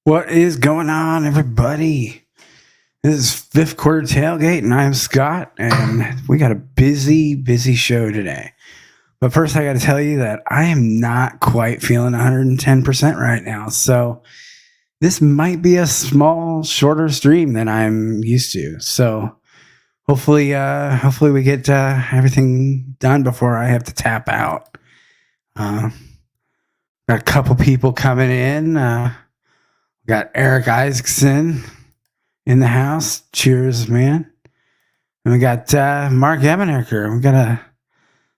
What is going on, everybody? This is Fifth Quarter Tailgate, and I'm Scott, and we got a busy show today. But first, I got to tell you that I am not quite feeling 110% right now. So this might be a small, shorter stream than I'm used to. So hopefully we get everything done before I have to tap out. Got a couple people coming in. Got Eric Isaacson in the house. Cheers, man. And we got Mark Ebenecker. We got a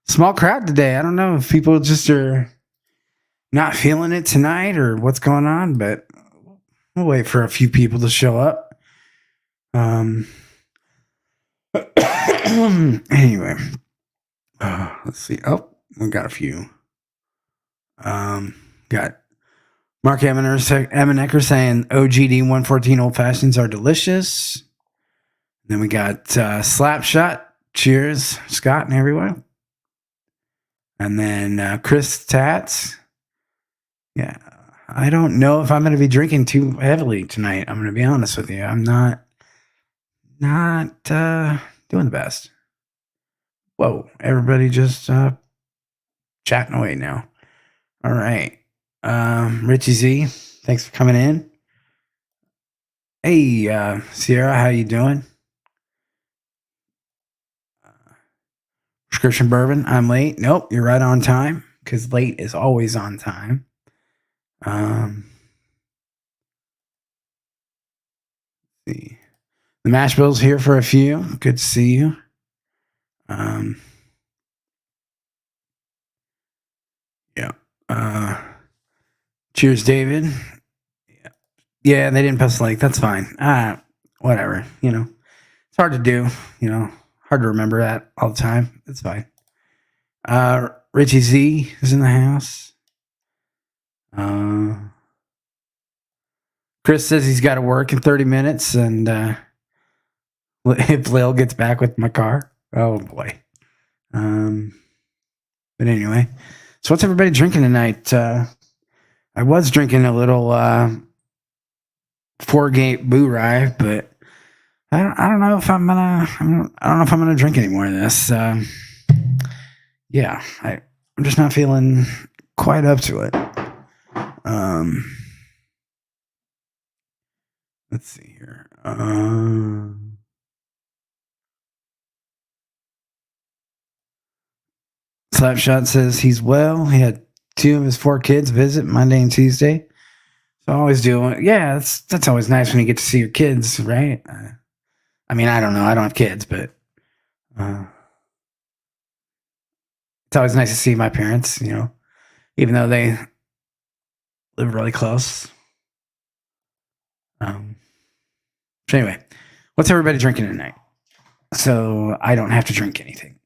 small crowd today. I don't know if people just are not feeling it tonight or what's going on, but we'll wait for a few people to show up. Anyway, let's see. Oh, we got a few. Got Mark Ebenecker saying OGD 114 old fashions are delicious. Then we got Slapshot. Cheers, Scott and everyone. And then Chris Tats. Yeah, I don't know if I'm going to be drinking too heavily tonight. I'm going to be honest with you. I'm not doing the best. Whoa, everybody just chatting away now. All right. Richie Z, thanks for coming in. Hey, Sierra, how you doing? Prescription bourbon, I'm late. Nope, you're right on time, because late is always on time. See. The Mash Bill's here for a few. Good to see you. Yeah. Cheers, David. Yeah, they didn't post a like. That's fine. Whatever. It's hard to do. Hard to remember that all the time. It's fine. Richie Z is in the house. Chris says he's got to work in 30 minutes, and if Lil gets back with my car, oh boy. But anyway, so what's everybody drinking tonight? I was drinking a little 4-gate Boo Rye, but I don't know if I'm gonna drink any more of this. Yeah, I'm just not feeling quite up to it. Let's see here. Slapshot says he's well. He had 2 of his 4 kids visit Monday and Tuesday. So I always do. Yeah, that's always nice when you get to see your kids, right? I mean, I don't know. I don't have kids, but it's always nice to see my parents, even though they live really close. So anyway, what's everybody drinking tonight? So I don't have to drink anything.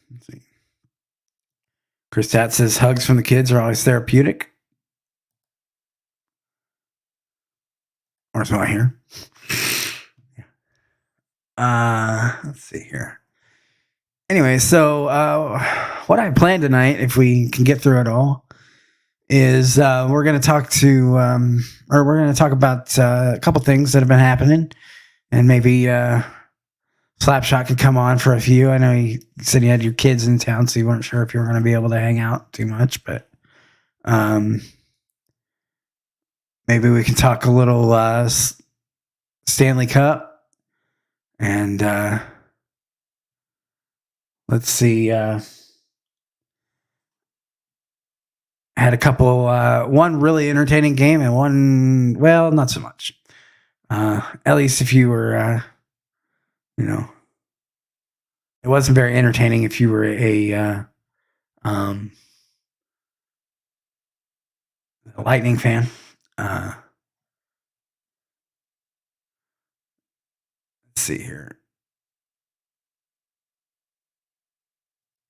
Let's see. Chris Tat says hugs from the kids are always therapeutic. Or so I hear. Let's see here. Anyway, so what I plan tonight, if we can get through it all, is we're going to talk about a couple things that have been happening, and maybe Slapshot could come on for a few. I know you said you had your kids in town, so you weren't sure if you were going to be able to hang out too much, but maybe we can talk a little Stanley Cup, and let's see. Had a couple, one really entertaining game and one, well, not so much. At least if you were, it wasn't very entertaining if you were a Lightning fan. Let's see here.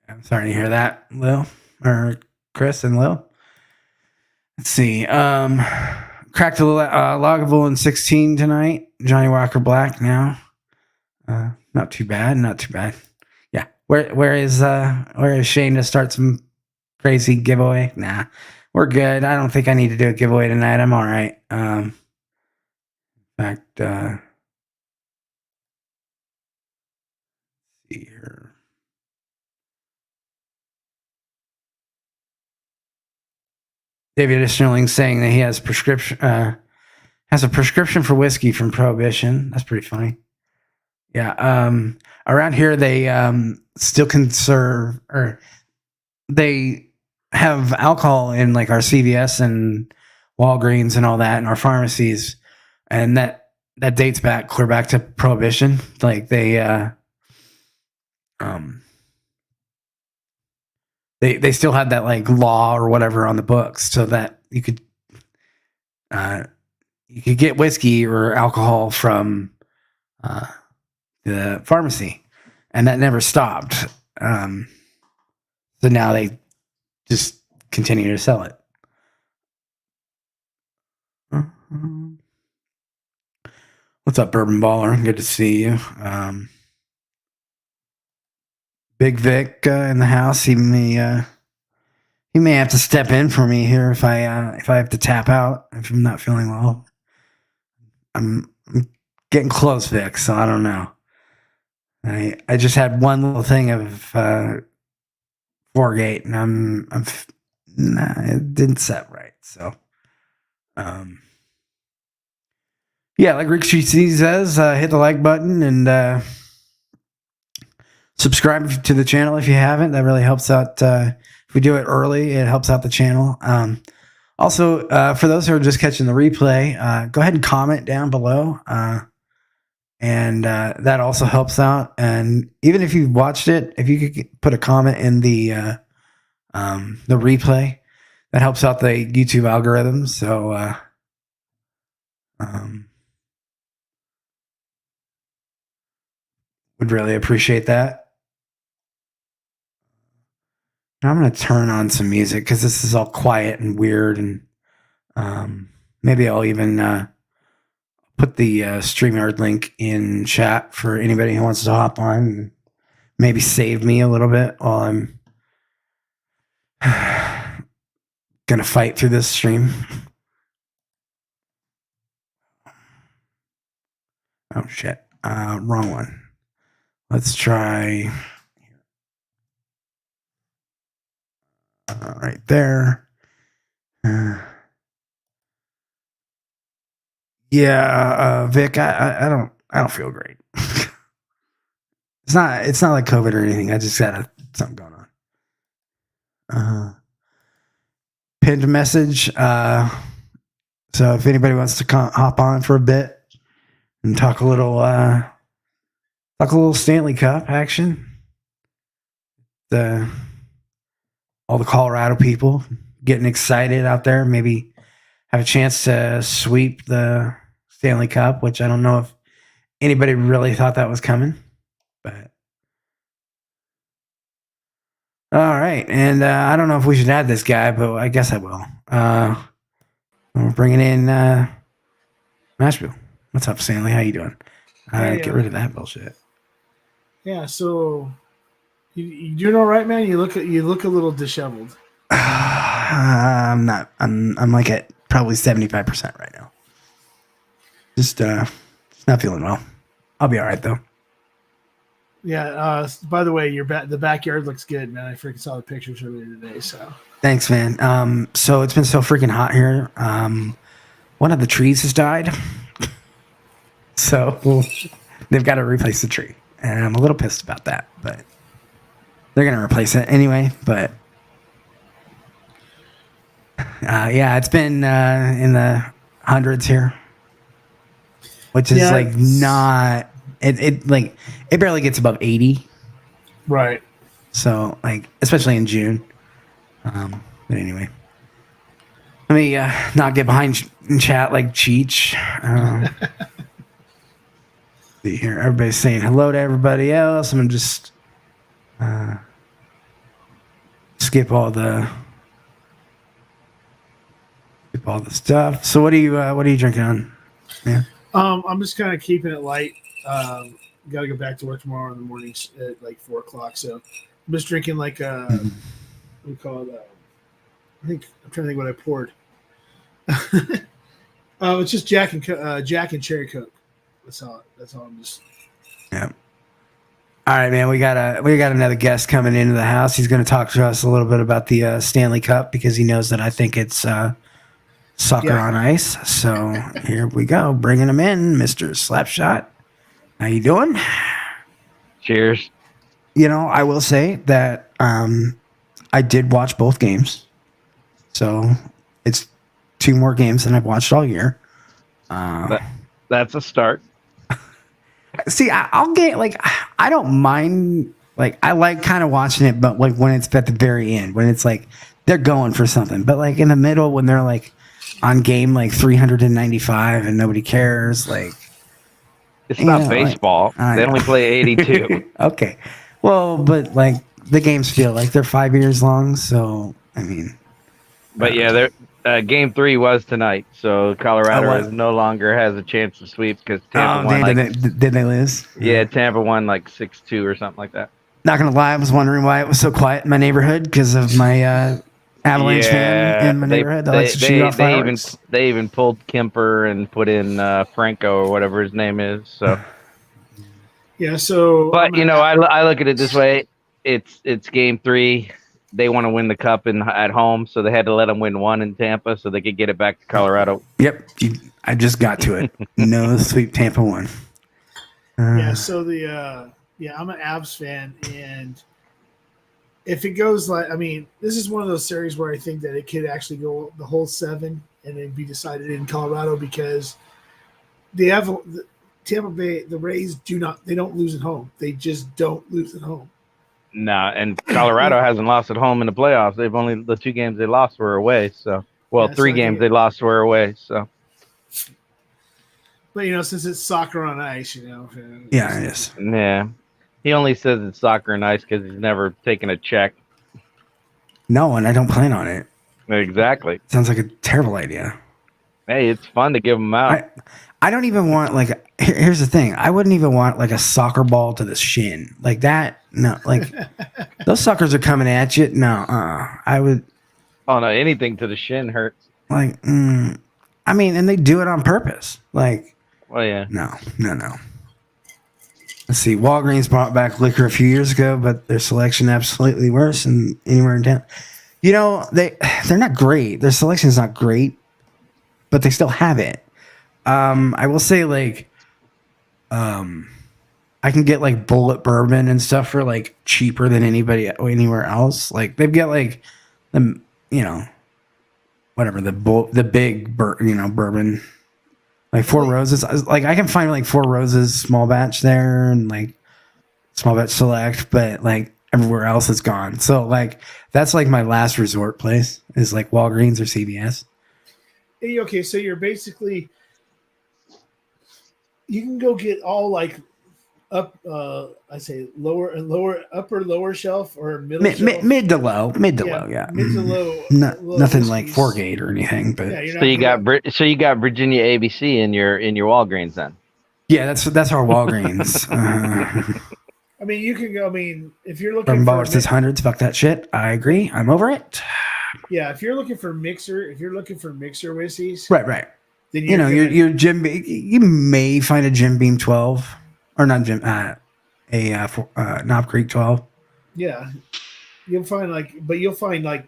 I'm sorry to hear that, Lil, or Chris and Lil. Let's see. Cracked a Lagavulin 16 tonight. Johnny Walker Black now. Not too bad. Yeah. Where is Shane to start some crazy giveaway? Nah, we're good. I don't think I need to do a giveaway tonight. I'm all right. In fact, see here. David Sterling saying that he has a prescription for whiskey from Prohibition. That's pretty funny. Yeah. Around here they still conserve, or they have alcohol in like our CVS and Walgreens and all that, and our pharmacies, and that dates back clear back to Prohibition. Like um they still had that like law or whatever on the books, so that uh you could get whiskey or alcohol from the pharmacy, and that never stopped. So now they just continue to sell it. What's up, Bourbon Baller? Good to see you. Big Vic in the house. He may have to step in for me here if I have to tap out if I'm not feeling well. I'm getting close, Vic. So I don't know. I just had one little thing of Forgate, and it didn't set right. So, yeah, like Rick C says, hit the like button and subscribe to the channel if you haven't. That really helps out. If we do it early, it helps out the channel. Also, for those who are just catching the replay, go ahead and comment down below. And that also helps out. And even if you've watched it, if you could put a comment in the replay, that helps out the YouTube algorithm. So would really appreciate that. Now I'm going to turn on some music because this is all quiet and weird, and maybe I'll even put the StreamYard link in chat for anybody who wants to hop on and maybe save me a little bit while I'm going to fight through this stream. Oh, shit. Wrong one. Let's try right there. Yeah, Vic, I don't feel great. It's not like COVID or anything. I just got something going on. Pinned message. So if anybody wants to hop on for a bit and talk a little Stanley Cup action, all the Colorado people getting excited out there, maybe have a chance to sweep the Stanley Cup, which I don't know if anybody really thought that was coming, but all right. And I don't know if we should add this guy, but I guess I will. We're bringing in Nashville. What's up, Stanley? How you doing? Get rid of that bullshit. Yeah. So you doing all right, man? You look a little disheveled. I'm not. I'm like at probably 75% right now. Just not feeling well. I'll be all right though. Yeah. By the way, the backyard looks good, man. I freaking saw the pictures earlier today. So thanks, man. So it's been so freaking hot here. One of the trees has died, so they've got to replace the tree, and I'm a little pissed about that. But they're gonna replace it anyway. But yeah, it's been in the hundreds here, which is like not. It barely gets above 80. Right. So like, especially in June. But anyway, let me not get behind in chat like Cheech. See here, everybody's saying hello to everybody else. I'm gonna just skip all the stuff. So what are you drinking on? Yeah. I'm just kind of keeping it light. got to go back to work tomorrow in the morning at like 4:00. So I'm just drinking like what do we call it? I think I'm trying to think what I poured. It's just Jack and cherry Coke. That's all. I'm just. Yeah. All right, man. We got another guest coming into the house. He's going to talk to us a little bit about the Stanley Cup because he knows that I think it's soccer on ice. So here we go, bringing him in, Mr. Slapshot. How you doing? Cheers. You know, I will say that I did watch both games, so it's 2 more games than I've watched all year. That's a start. See, I'll get like I don't mind. Like I like kind of watching it, but like when it's at the very end, when it's like they're going for something, but like in the middle when they're like on game like 395 and nobody cares, like it's not baseball. They only play 82. Okay, well, but like the games feel like they're 5 years long, so I mean. But yeah, game 3 was tonight, so Colorado no longer has a chance to sweep because Tampa won. Did they lose? Yeah, Tampa won like 6-2 or something like that. Not gonna lie, I was wondering why it was so quiet in my neighborhood because of my Avalanche fan in my neighborhood that likes to shoot off fireworks. They even pulled Kemper and put in Franco or whatever his name is. So yeah. So, but I look at it this way: it's game 3. They want to win the cup at home, so they had to let them win 1 in Tampa so they could get it back to Colorado. Yep, I just got to it. No sweep Tampa 1. Yeah. So I'm an Avs fan, and if it goes like, I mean, this is one of those series where I think that it could actually go the whole 7 and then be decided in Colorado because Tampa Bay, the Rays don't lose at home. They just don't lose at home. No, and Colorado hasn't lost at home in the playoffs. They've only the 2 games they lost were away. So, 3 games they lost were away. So, but since it's soccer on ice, yeah, it is. Yeah, he only says it's soccer on ice because he's never taken a check. No, and I don't plan on it. Exactly. Sounds like a terrible idea. Hey, it's fun to give them out. I don't even want like. Here's the thing. I wouldn't even want like a soccer ball to the shin like that. No, like those suckers are coming at you. No, I would. Oh no, anything to the shin hurts. Like, I mean, and they do it on purpose. Like, well, yeah. No. Let's see. Walgreens brought back liquor a few years ago, but their selection absolutely worse than anywhere in town. They're not great. Their selection is not great, but they still have it. I will say like, I can get like bullet bourbon and stuff for like cheaper than anywhere else. Like they've got like the whatever the big bourbon, like Four Roses. Like I can find like Four Roses small batch there and like small batch select, but like everywhere else it's gone. So like that's like my last resort place is like Walgreens or CVS. Hey, okay, so you're basically. You can go get all like up, I say lower shelf or middle shelf. Mid to low, yeah. Mid to low. Nothing like Forgate or anything, but yeah, so you got Virginia ABC in your Walgreens then. Yeah, that's our Walgreens. I mean, you can go. I mean, if you're looking for says hundreds, fuck that shit. I agree. I'm over it. Yeah, if you're looking for mixer whiskeys, right. Then your Jim. You may find a Jim Beam 12 or not Jim. Knob Creek 12. Yeah, you'll find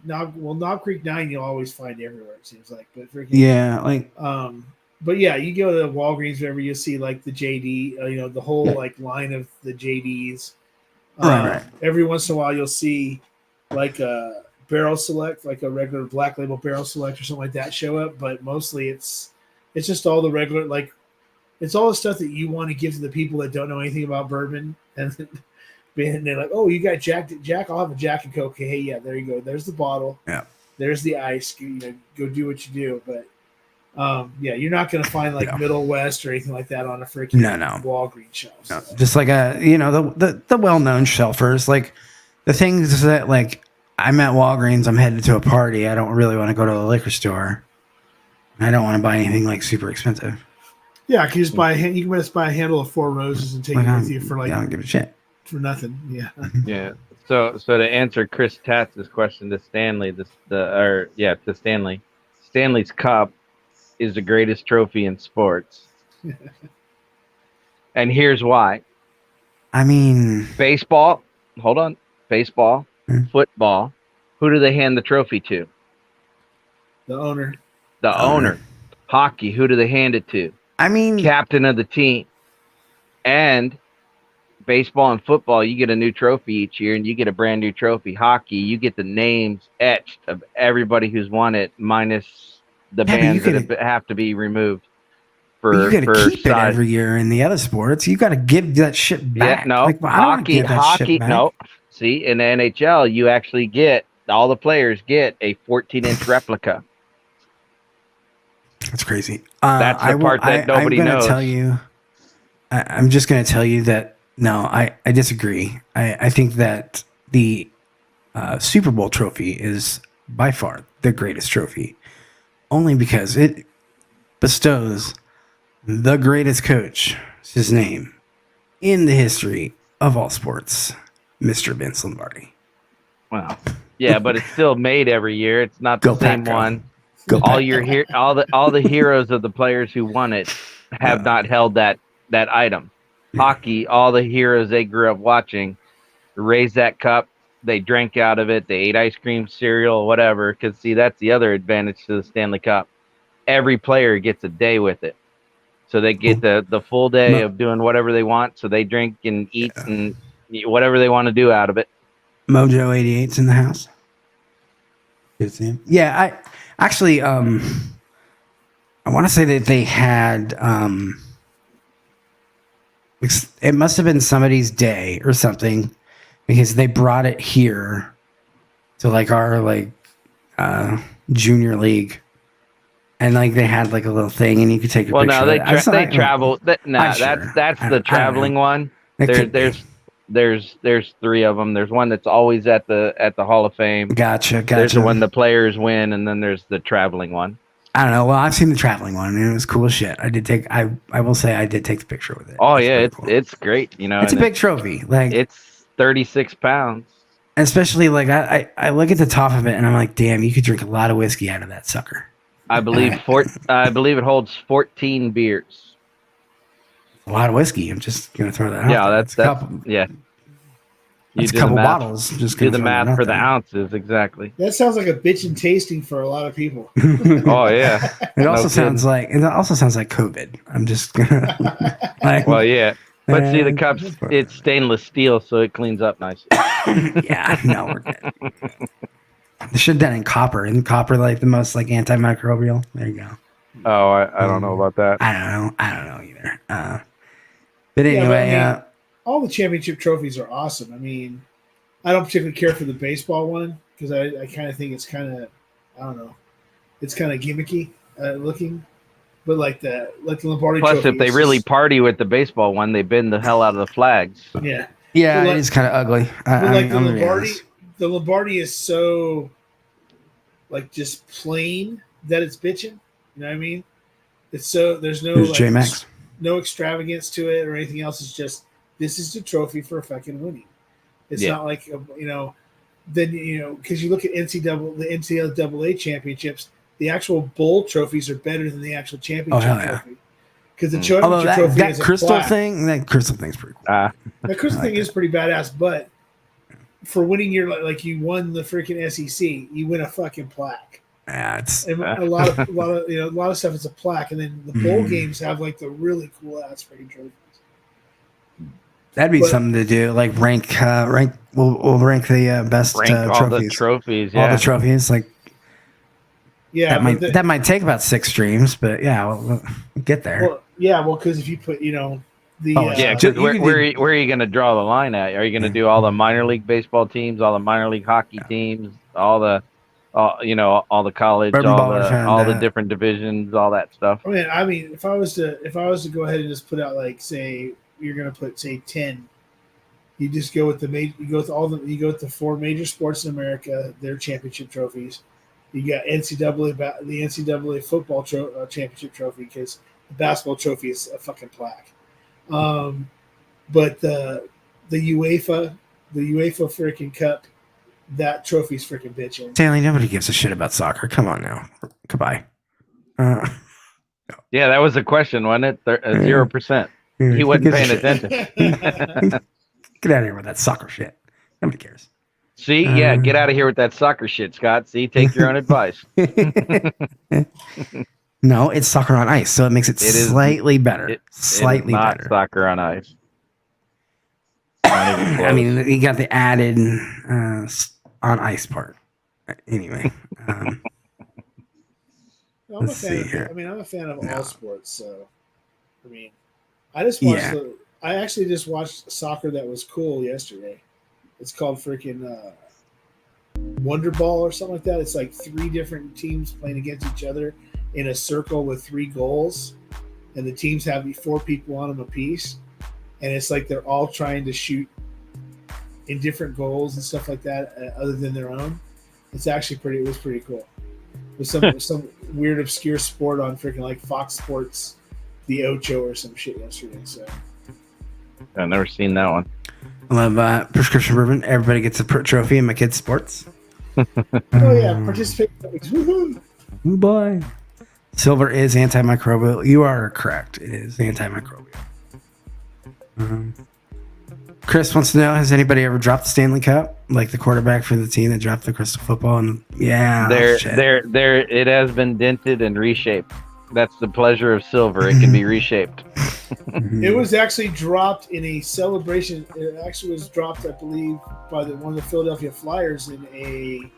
Knob Creek 9. You'll always find everywhere. It seems like, but but yeah, you go to Walgreens, wherever you see like the JD, the whole like line of the JDs. Right. Every once in a while, you'll see like a barrel select, like a regular black label barrel select or something like that show up. But mostly it's just all the regular, like it's all the stuff that you want to give to the people that don't know anything about bourbon. And they're like, oh, you got Jack, I'll have a Jack and Coke. Hey, yeah, there you go. There's the bottle. Yeah. There's the ice. Go do what you do. But you're not going to find like Middle West or anything like that on a freaking Walgreens shelf. No. So. Just like the well-known shelfers, like the things that like I'm at Walgreens, I'm headed to a party. I don't really want to go to the liquor store. I don't want to buy anything like super expensive. Yeah, you just buy you can just buy a handle of 4 roses and take it with you for I don't give a shit. for nothing. Yeah. Yeah. So to answer Chris Tatz's question to Stanley, to Stanley, Stanley's Cup is the greatest trophy in sports, and here's why: I mean, baseball. Hold on, baseball, football. Who do they hand the trophy to? The owner. The owner. Hockey. Who do they hand it to? I mean, Captain of the team. And baseball and football, you get a new trophy each year, and you get a brand new trophy. Hockey, you get the names etched of everybody who's won it, minus the bands that have to be removed. You got to keep it every year in the other sports. You got to give that shit back. Yeah, no, like, well, hockey. No. See, in the NHL, you actually get all the players get a 14-inch replica. That's crazy. That's the part that nobody knows. I'm just going to tell you that no, I disagree. I think that the Super Bowl trophy is by far the greatest trophy, only because it bestows the greatest coach, his name, in the history of all sports, Mr. Vince Lombardi. Wow. Yeah, but it's still made every year. It's not the same one. All the heroes of the players who won it have not held that item. Yeah. Hockey, all the heroes they grew up watching raised that cup. They drank out of it. They ate ice cream, cereal, whatever. Because see, that's the other advantage to the Stanley Cup. Every player gets a day with it. So they get the full day of doing whatever they want. So they drink and eat and whatever they want to do out of it. Mojo 88's in the house. Yeah, I actually I want to say that they had it must have been somebody's day or something, because they brought it here to like our junior league. And like they had like a little thing, and you could take a picture. Well, no, they travel. That's the traveling one. There's 3 of them. There's one that's always at the Hall of Fame. Gotcha. There's the one the players win, and then there's the traveling one. I don't know. Well, I've seen the traveling one, and it was cool as shit. I will say I did take the picture with it. Oh yeah, it's great. You know, it's a big trophy. Like it's 36 pounds. Especially like I look at the top of it, and I'm like, damn, you could drink a lot of whiskey out of that sucker. I believe it holds 14 beers. A lot of whiskey. I'm just gonna throw that out. Yeah, that's yeah. That's a couple bottles. Just do the math for the ounces exactly. That sounds like a bitchin' tasting for a lot of people. Oh yeah. It also sounds like COVID. I'm just gonna like. Well, yeah. But see, the cup's it's stainless steel, so it cleans up nicely. Yeah, no, we're good. They should have done it in copper. Isn't copper like the most like antimicrobial? There you go. Oh, I don't know about that. I don't know either. But anyway, all the championship trophies are awesome. I mean, I don't particularly care for the baseball one because I kind of think it's kind of, I don't know, it's kind of gimmicky looking. But like the Lombardi Plus, trophy, if they really party with the baseball one, they bend the hell out of the flags. Yeah. Yeah, it is kind of ugly. The Lombardi is so like just plain that it's bitching. You know what I mean? It's so there's no no extravagance to it or anything else. It's just this is the trophy for fucking winning. It's not like then because you look at the NCAA championships, the actual bowl trophies are better than the actual championship trophy. Because the championship trophy is a crystal thing. That crystal thing's pretty cool. The crystal thing is pretty badass, but for winning your like you won the freaking SEC, you win a fucking plaque. Yeah, it's and a lot of stuff is a plaque, and then the bowl games have like the really cool ass freaking trophies. That'd be something to do. Like rank. We'll rank the best all trophies. The trophies, yeah. All the trophies, like. Yeah, that might take about 6 streams, but yeah, we'll get there. Well, because if you put where are you going to draw the line at? Are you going to do all the minor league baseball teams, all the minor league hockey teams, all the college, all the different divisions, all that stuff? I mean, if I was to go ahead and just put out like say you're going to put say 10, you just go with you go with the 4 major sports in America, their championship trophies. You got the NCAA football championship trophy because The basketball trophy is a fucking plaque. But the UEFA freaking cup, that trophy's freaking bitching. Stanley, nobody gives a shit about soccer. Come on now. Goodbye. Yeah, that was the question, wasn't it? 0%. He wasn't paying attention. Get out of here with that soccer shit. Nobody cares. See, yeah, get out of here with that soccer shit, Scott. See, take your own advice. No, it's soccer on ice, so it makes it slightly better. Slightly not better. Soccer on ice. I mean, you got the added on ice part. Anyway, let's see here. I mean, I'm a fan of all sports, so I mean, I just watched. I actually just watched soccer that was cool yesterday. It's called freaking Wonder Ball or something like that. It's like 3 different teams playing against each other in a circle with 3 goals, and the teams have 4 people on them apiece, and it's like they're all trying to shoot in different goals and stuff like that, other than their own. It's actually pretty. It was pretty cool. It was some weird obscure sport on freaking like Fox Sports, the Ocho or some shit yesterday. So I've never seen that one. I love prescription bourbon. Everybody gets a trophy in my kids' sports. Oh yeah, participate. Woohoo! Bye. Silver is antimicrobial. You are correct. It is antimicrobial. Chris wants to know: has anybody ever dropped the Stanley Cup, like the quarterback for the team that dropped the crystal football? And it has been dented and reshaped. That's the pleasure of silver. It can be reshaped. It was actually dropped in a celebration. It actually was dropped, I believe, by one of the Philadelphia Flyers in a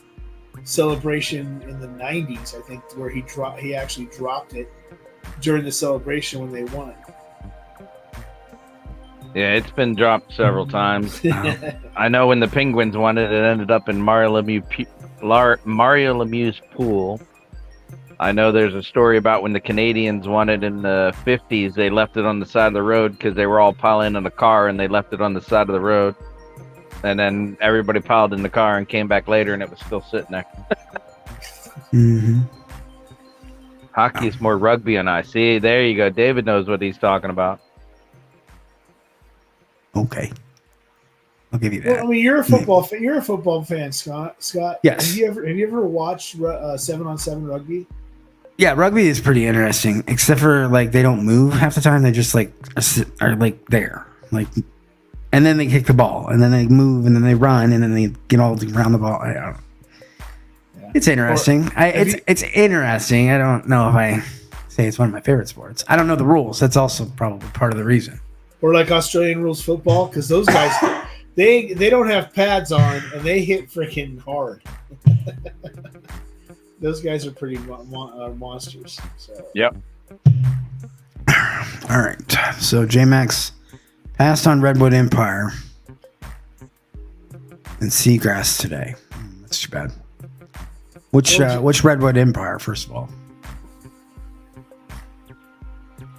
celebration in the 90s, I think, where he actually dropped it during the celebration when they won. Yeah, it's been dropped several times. I know when the Penguins won it, it ended up in Mario Lemieux's pool. I know there's a story about when the Canadians won it in the 50s, they left it on the side of the road because they were all piling in a car and they left it on the side of the road. And then everybody piled in the car and came back later and it was still sitting there. Hockey is more rugby on ice. See, there you go. David knows what he's talking about. Okay. I'll give you that. Well, I mean, you're a football fan. You're a football fan, Scott. Yes. Have you ever watched 7-on-7 rugby? Yeah, rugby is pretty interesting, except for like they don't move half the time. They just like are like there, like, and then they kick the ball, and then they move, and then they run, and then they get all around the ball. Yeah. It's interesting. It's interesting. I don't know if I say it's one of my favorite sports. I don't know the rules. That's also probably part of the reason. Or like Australian rules football, because those guys, they don't have pads on and they hit freaking hard. Those guys are pretty monsters. So. Yep. All right. So J-Max passed on Redwood Empire and Seagrass today. That's too bad. Which Redwood Empire, first of all?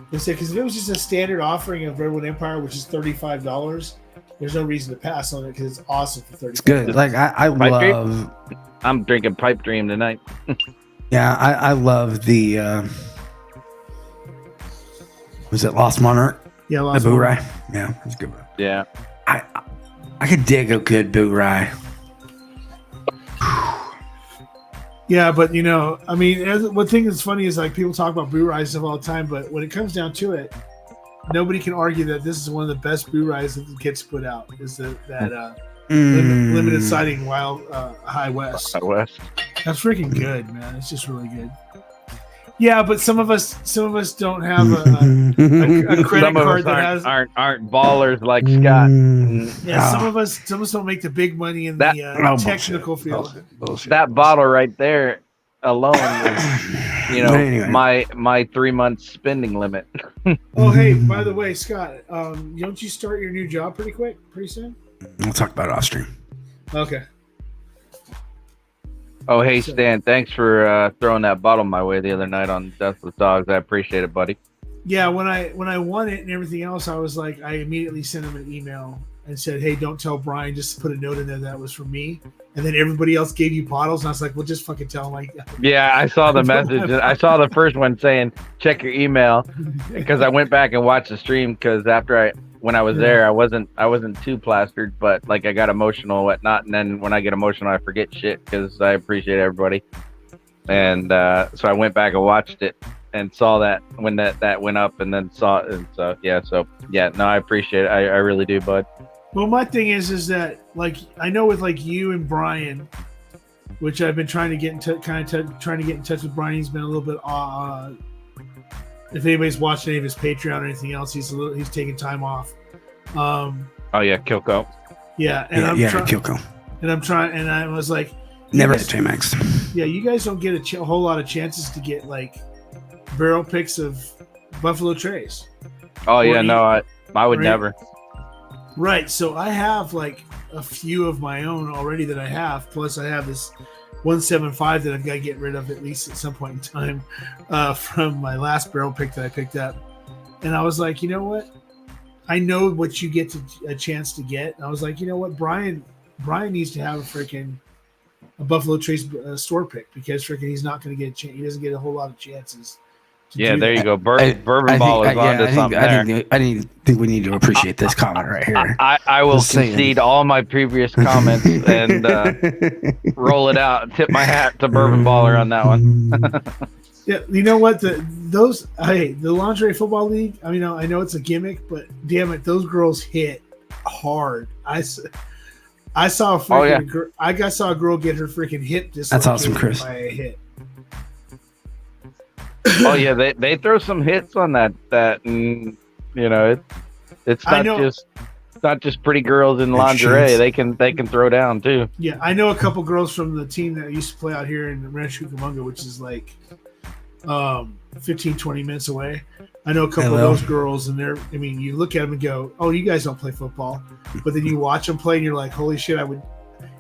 Because if it was just a standard offering of Redwood Empire, which is $35, there's no reason to pass on it because it's awesome for $35. It's good. Like I love. I'm drinking Pipe Dream tonight. Yeah, I love the. Was it Lost Monarch? Yeah, Lost Monarch. Monarch. Yeah, it's a good one. Yeah, I could dig a good boot rye. Yeah, but I mean, one thing that's funny is like people talk about brew ryes all the time, but when it comes down to it, nobody can argue that this is one of the best brew ryes that gets put out. Is that limited sighting Wild High West? High West. That's freaking good, man. It's just really good. Yeah, but some of us don't have a credit card that aren't ballers like Scott. Yeah, some of us don't make the big money in the technical field. Bullshit. That bottle right there alone is, anyway. my 3 months spending limit. Oh, hey, by the way, Scott, don't you start your new job pretty soon? We'll talk about it off stream. Okay. Oh, hey, Stan, thanks for throwing that bottle my way the other night on Deathless Dogs. I appreciate it, buddy. Yeah, when I won it and everything else, I was like, I immediately sent him an email and said, "Hey, don't tell Brian. Just put a note in there that was for me." And then everybody else gave you bottles, and I was like, "Well, just fucking tell him." Like, yeah, I saw the message. I saw the first one saying, "Check your email," because I went back and watched the stream. Because when I was there, I wasn't too plastered, but like I got emotional and whatnot. And then when I get emotional, I forget shit because I appreciate everybody. And so I went back and watched it and saw that when that went up, and then saw it. And so no, I appreciate it. I really do, bud. Well, my thing is that like I know with like you and Brian, which I've been trying to get trying to get in touch with Brian. He's been a little bit. If anybody's watching any of his Patreon or anything else, he's taking time off. Oh yeah, Kilco. Yeah, and Kilco. And I'm trying, and I was like, never at J-Max. Yeah, you guys don't get a whole lot of chances to get like barrel picks of Buffalo Trace. Oh yeah, no, I would never. Right, so I have like a few of my own already that I have. Plus, I have this 175 that I've got to get rid of at least at some point in time from my last barrel pick that I picked up. And I was like, you know what? I know what you get a chance to get. And I was like, you know what? Brian needs to have a Buffalo Trace store pick because freaking he's not going to get a chance. He doesn't get a whole lot of chances. Yeah, there you go. Bourbon Ball is onto something there. I think we need to appreciate this comment right here. I will concede all my previous comments and roll it out. Tip my hat to Bourbon Baller on that one. Yeah, you know what? The Lingerie Football League. I mean, I know it's a gimmick, but damn it, those girls hit hard. I saw I saw a girl get her freaking hip dislocated. That's awesome, Chris. By a hit. Oh yeah, they throw some hits on that, and you know it's not just pretty girls in lingerie. They can throw down too. Yeah, I know a couple girls from the team that used to play out here in Rancho Cucamonga, which is like 15-20 minutes away. I know a couple of those girls, and you look at them and go, "Oh, you guys don't play football," but then you watch them play, and you're like, "Holy shit!" I would,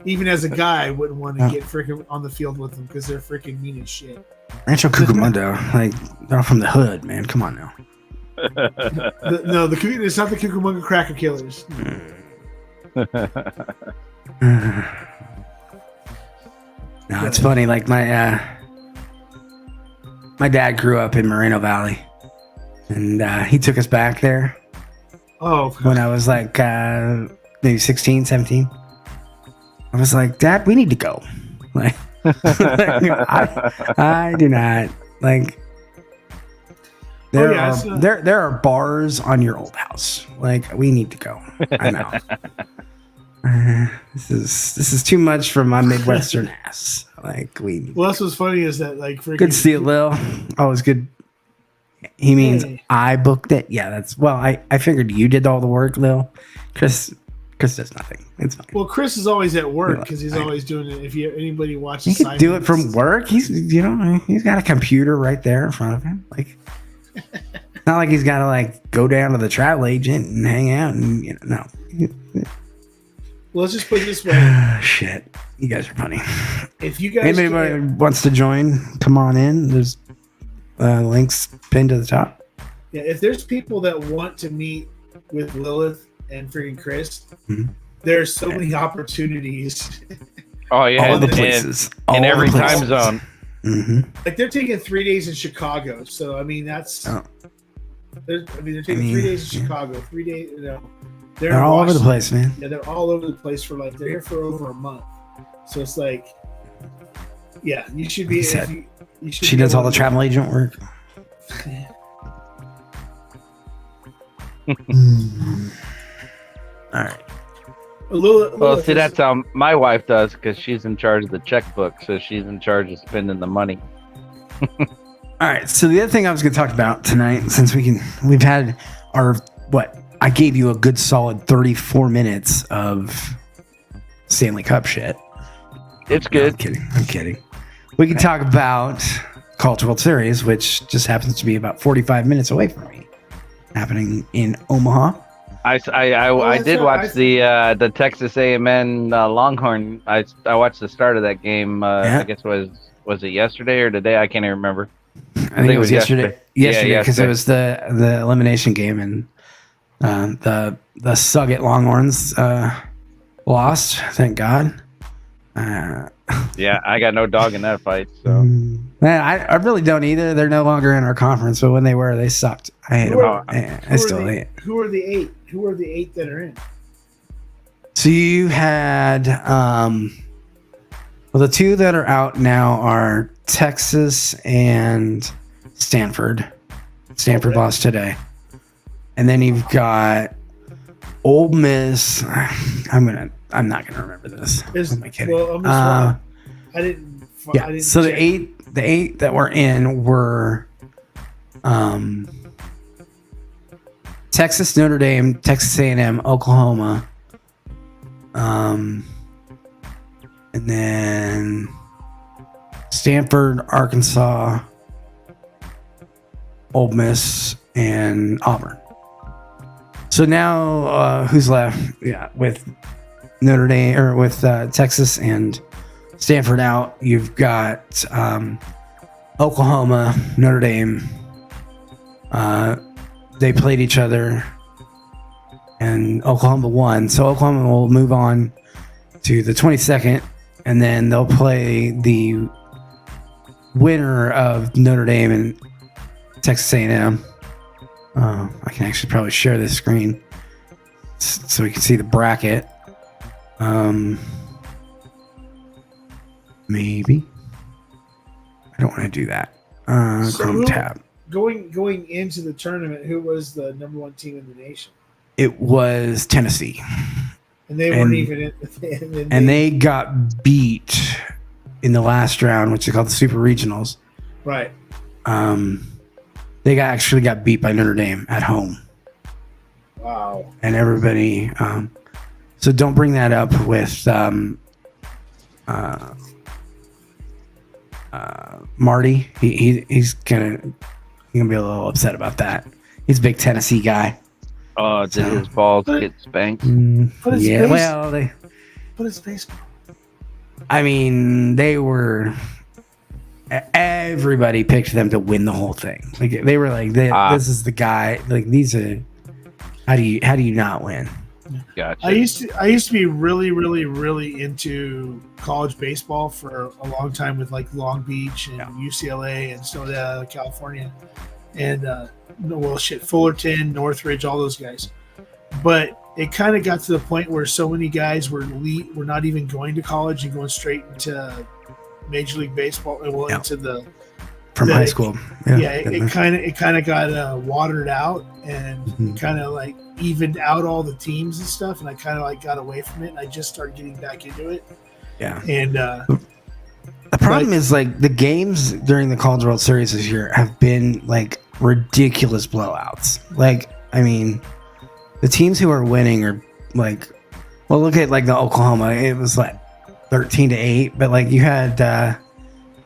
even as a guy, I wouldn't want to get freaking on the field with them because they're freaking mean as shit. Rancho Cucamonga, like they're all from the hood, man. Come on now. It's not the Cucamonga Cracker Killers. No, it's funny. Like my dad grew up in Moreno Valley, and he took us back there. Oh, when I was like maybe 16, 17. I was like, Dad, we need to go. Like, I do not like. There are bars on your old house. Like, we need to go. I know. This is too much for my Midwestern ass. Like, well, that's what's funny is that like good to see it, Lil. Always good. He means I booked it. Yeah, I figured you did all the work, Lil. Chris does nothing. It's fine. Well, Chris is always at work because he's always doing it. If anybody watches, he can do it from work. He's got a computer right there in front of him. Like, not like he's got to like go down to the travel agent and hang out and no. Well, let's just put it this way. Shit, you guys are funny. If you guys anybody wants to join, come on in. There's links pinned to the top. Yeah, if there's people that want to meet with Lilith and freaking Chris, there's so many opportunities. Oh yeah, all the places, in every time zone. Mm-hmm. Like they're taking 3 days in Chicago, so I mean that's. They're taking 3 days in Chicago, 3 days. They're all over the place, man. Yeah, they're all over the place they're here for over a month. So it's like, yeah, you should be. She does all the travel agent work. All right. Well, see, that's how my wife does because she's in charge of the checkbook, so she's in charge of spending the money. All right. So the other thing I was going to talk about tonight, since we've had our I gave you a good solid 34 minutes of Stanley Cup shit. It's good. No, I'm kidding. We can talk about College World Series, which just happens to be about 45 minutes away from me, happening in Omaha. I did watch the Texas A&M Longhorn. I watched the start of that game. I guess was it yesterday or today? I can't even remember. I think it was yesterday. Yesterday because it was the elimination game, and The Suggett Longhorns lost, thank God. Yeah, I got no dog in that fight. So man, I really don't either. They're no longer in our conference, but when they were, they sucked. I hate them. I still hate. Who are the 8? Who are the 8 that are in? So you had the 2 that are out now are Texas and Stanford. Stanford lost today. And then you've got Ole Miss. I'm not gonna remember this. Who am I kidding? Well, I didn't. Yeah. I didn't So check. the eight that were in were Texas, Notre Dame, Texas A&M, Oklahoma, and then Stanford, Arkansas, Ole Miss, and Auburn. So now, who's left? Yeah, with Notre Dame or with Texas and Stanford out, you've got Oklahoma, Notre Dame. They played each other, and Oklahoma won. So Oklahoma will move on to the 22nd, and then they'll play the winner of Notre Dame and Texas A&M. I can actually probably share this screen so we can see the bracket. Maybe. I don't want to do that. Chrome tab. Going into the tournament, who was the number 1 team in the nation? It was Tennessee. And they weren't even in. And they got beat in the last round, which is called the Super Regionals. Right. They actually got beat by Notre Dame at home. Wow. And everybody. So don't bring that up with Marty. He's gonna be a little upset about that. He's a big Tennessee guy. Oh, did his balls get spanked? Yeah, well, But it's baseball. I mean, they were. Everybody picked them to win the whole thing. Like they were like, "This is the guy." Like these are. How do you not win? Gotcha. I used to be really, really, really into college baseball for a long time with like Long Beach and UCLA and so California, and Fullerton, Northridge, all those guys. But it kind of got to the point where so many guys were not even going to college and going straight into Major League Baseball. Well, into the from high school. It kind of got watered out and kind of like evened out all the teams and stuff, and I kind of like got away from it, and I just started getting back into it. Yeah. And the problem is like the games during the College World Series this year have been like ridiculous blowouts. Like, I mean, the teams who are winning are like, well, look at like the Oklahoma. It was like 13-8, but like you had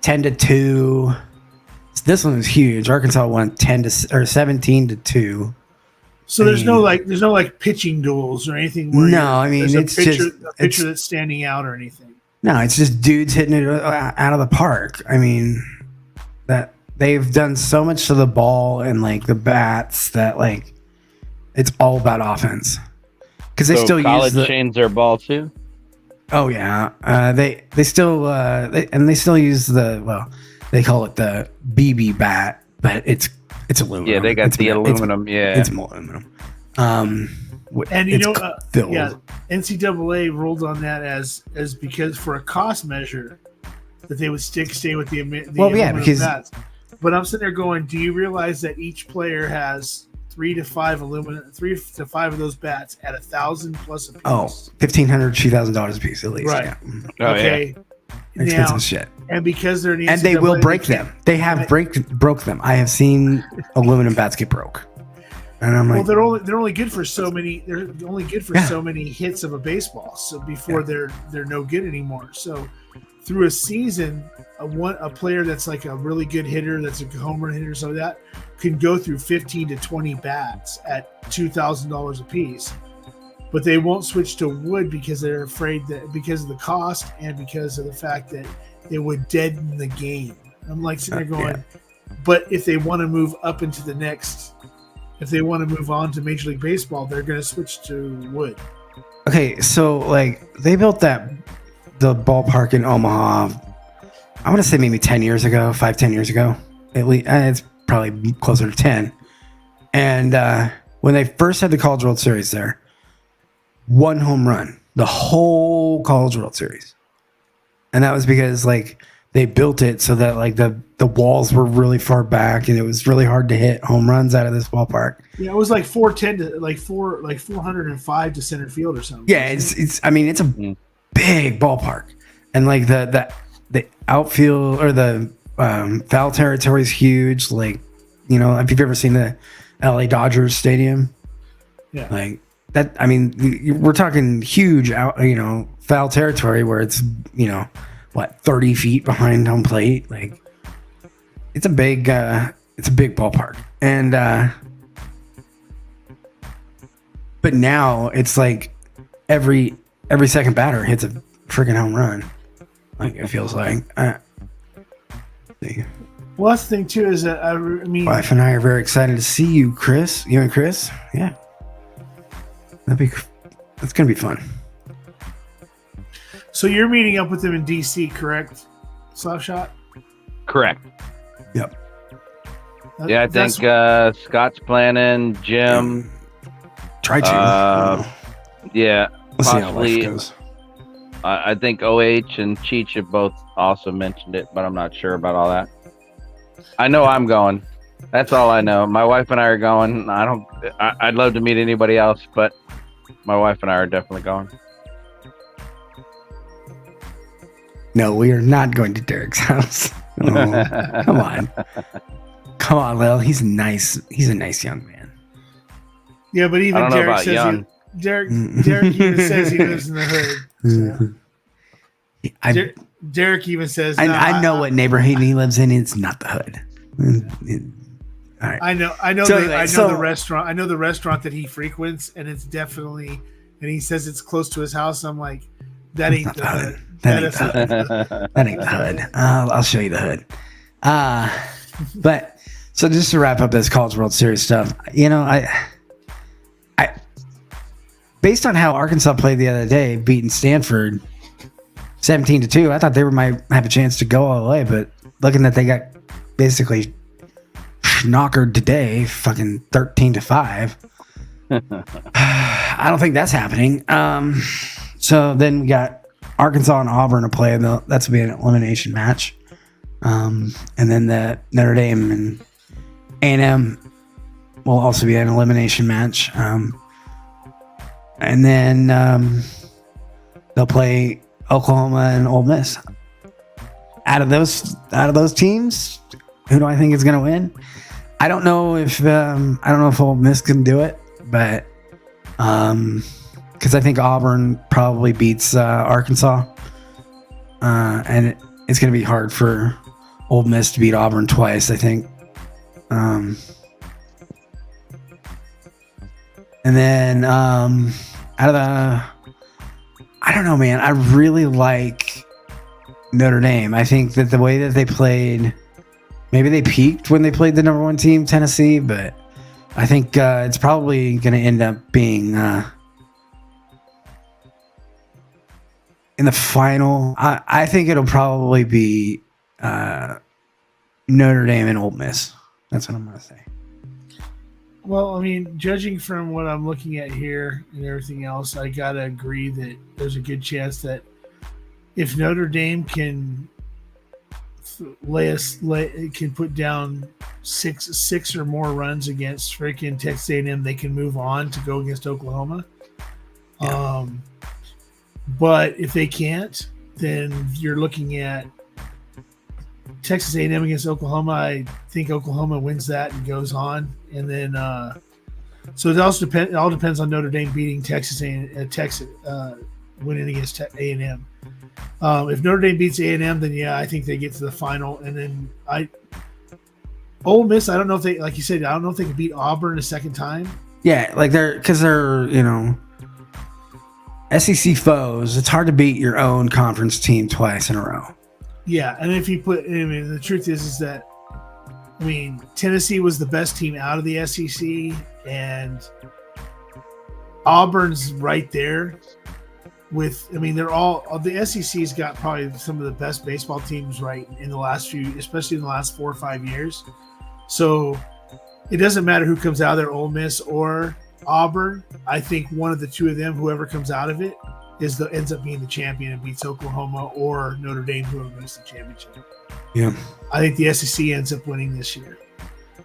10-2. This one was huge. Arkansas won 17-2. So there's no like pitching duels or anything. Where it's just a pitcher that's standing out or anything. No, it's just dudes hitting it out of the park. I mean, that they've done so much to the ball and like the bats that like it's all about offense. Because they still college change their ball too. Oh yeah, they still use they call it the BB bat, but it's aluminum. Yeah, they got the aluminum. It's aluminum. And NCAA ruled on that as because for a cost measure that they would stay with the aluminum bats. But I'm sitting there going, do you realize that each player has 3 to 5 of those bats at $1,000 plus a piece? Oh, $1,500, $2,000 a piece at least. Right. Yeah. Okay. Yeah. Expensive shit. And because they're and they will break them. They have broke them. I have seen aluminum bats get broke. And I'm like, well, they're only good for so many. They're only good for so many hits of a baseball. So before they're no good anymore. So through a season, a player that's like a really good hitter, that's a home run hitter, so that can go through 15 to 20 bats at $2,000 a piece. But they won't switch to wood because they're afraid that because of the cost and because of the fact that it would deaden the game. I'm like sitting there going, but if they want to move up into the next if they want to move on to Major League Baseball, they're going to switch to wood. Okay, so like they built the ballpark in Omaha. I want to say maybe 10 years ago, 10 years ago. At least it's probably closer to 10. And when they first had the College World Series there, one home run, the whole College World Series. And that was because like they built it so that like the walls were really far back and it was really hard to hit home runs out of this ballpark. Yeah, it was like 410 to like 405 to center field or something. Yeah, it's I mean it's a big ballpark. And like the outfield or the foul territory is huge. Like, you know, if you've ever seen the LA Dodgers stadium, yeah, like that. I mean, we're talking huge foul territory where it's, 30 feet behind home plate. Like it's a big ballpark. And but now it's like every second batter hits a freaking home run. Like it feels like. Well, that's the thing too is that I mean, wife and I are very excited to see you, Chris. You and Chris, yeah. That's gonna be fun. So you're meeting up with them in DC, correct? Slapshot? Correct. Yep. Yeah, I think Scott's planning. Jim. Try to. Yeah. Let's see how life goes. I think OH and Cheech have both also mentioned it, but I'm not sure about all that. I know I'm going. That's all I know. My wife and I are going. I'd love to meet anybody else, but my wife and I are definitely going. No, we are not going to Derek's house. Oh, come on, Lil. He's nice. He's a nice young man. Yeah, but even Derek says Derek even says he lives in the hood. So. Derek even says, I know what neighborhood he lives in. It's not the hood. All right. I know the restaurant. I know the restaurant that he frequents, and it's definitely. And he says it's close to his house. I'm like, that ain't the hood. That ain't the hood. I'll show you the hood. But so just to wrap up this College World Series stuff, I based on how Arkansas played the other day, beating Stanford 17-2, I thought they might have a chance to go all the way. But looking that they got basically schnockered today, fucking 13-5. I don't think that's happening. So then we got Arkansas and Auburn to play. That's going to be an elimination match. And then the Notre Dame and A&M will also be an elimination match. And then they'll play Oklahoma and Ole Miss. Out of those teams, who do I think is going to win? I don't know if Ole Miss can do it, but because I think Auburn probably beats Arkansas, and it's going to be hard for Ole Miss to beat Auburn twice, I think. And then out of the, I don't know, man. I really like Notre Dame. I think that the way that they played, maybe they peaked when they played the number one team, Tennessee, but I think it's probably going to end up being in the final. I think it'll probably be Notre Dame and Ole Miss. That's what I'm going to say. Well, I mean, judging from what I'm looking at here and everything else, I got to agree that there's a good chance that if Notre Dame can can put down six or more runs against freaking Texas A&M, they can move on to go against Oklahoma. Yeah. But if they can't, then you're looking at Texas A&M against Oklahoma. I think Oklahoma wins that and goes on, and then so it also depends. It all depends on Notre Dame beating Texas winning against A&M. If Notre Dame beats A&M, then yeah, I think they get to the final. And then Ole Miss, I don't know if they, like you said, I don't know if they can beat Auburn a second time. Yeah, like they're SEC foes. It's hard to beat your own conference team twice in a row. Yeah, and if you the truth is that I mean, Tennessee was the best team out of the SEC, and Auburn's right there. They're all the SEC's got probably some of the best baseball teams right in the last few, especially in the last 4 or 5 years. So it doesn't matter who comes out of there, Ole Miss or Auburn. I think one of the two of them, whoever comes out of it, ends up being the champion and beats Oklahoma or Notre Dame, whoever wins the championship. Yeah, I think the SEC ends up winning this year.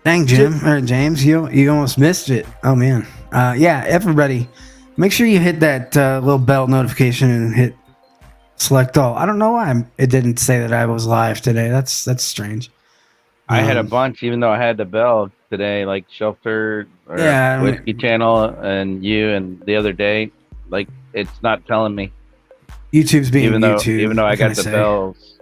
Dang, James, you almost missed it. Oh man, yeah, everybody. Make sure you hit that little bell notification and hit select all. I don't know why it didn't say that I was live today. That's strange. I had a bunch, even though I had the bell today, like Shelter or Whiskey Channel and you, and the other day, like it's not telling me. YouTube's being YouTube. Even though I got the bells.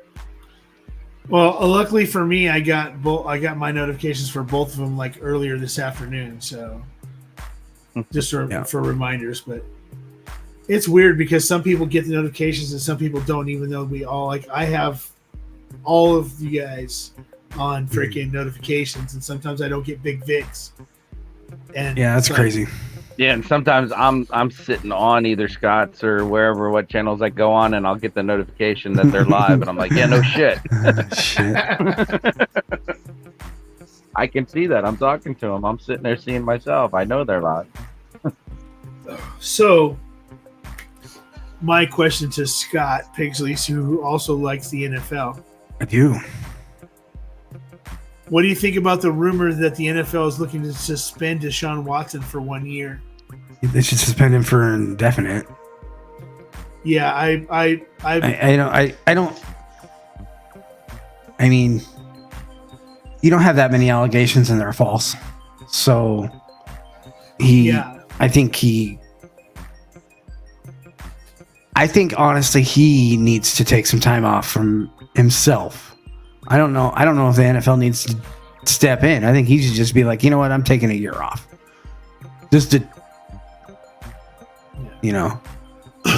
Well, luckily for me, I got my notifications for both of them like earlier this afternoon. So. Just for reminders, but it's weird because some people get the notifications and some people don't, even though we all like. I have all of you guys on freaking notifications, and sometimes I don't get Big Vics. And yeah, that's crazy. Yeah, and sometimes I'm sitting on either Scott's or wherever what channels I go on, and I'll get the notification that they're live, and I'm like, yeah, no shit. Shit. I can see that. I'm talking to them. I'm sitting there seeing myself. I know they're live. So, my question to Scott Pigsley, who also likes the NFL. I do. What do you think about the rumor that the NFL is looking to suspend Deshaun Watson for 1 year? They should suspend him for indefinite. Yeah, I don't. I mean, you don't have that many allegations and they're false. So I think honestly he needs to take some time off from himself. I don't know if the NFL needs to step in. I think he should just be like, you know what, I'm taking a year off. Just to,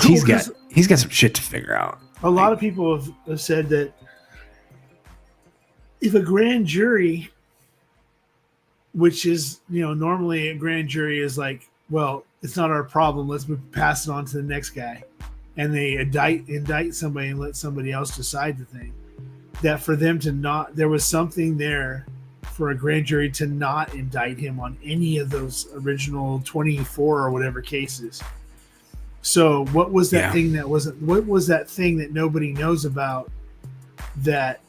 he's got some shit to figure out. A lot of people have said that if a grand jury, which is, normally a grand jury is like, well, it's not our problem, let's pass it on to the next guy. And they indict somebody and let somebody else decide the thing. That for them to not, there was something there for a grand jury to not indict him on any of those original 24 or whatever cases. So what was that thing what was that thing that nobody knows about that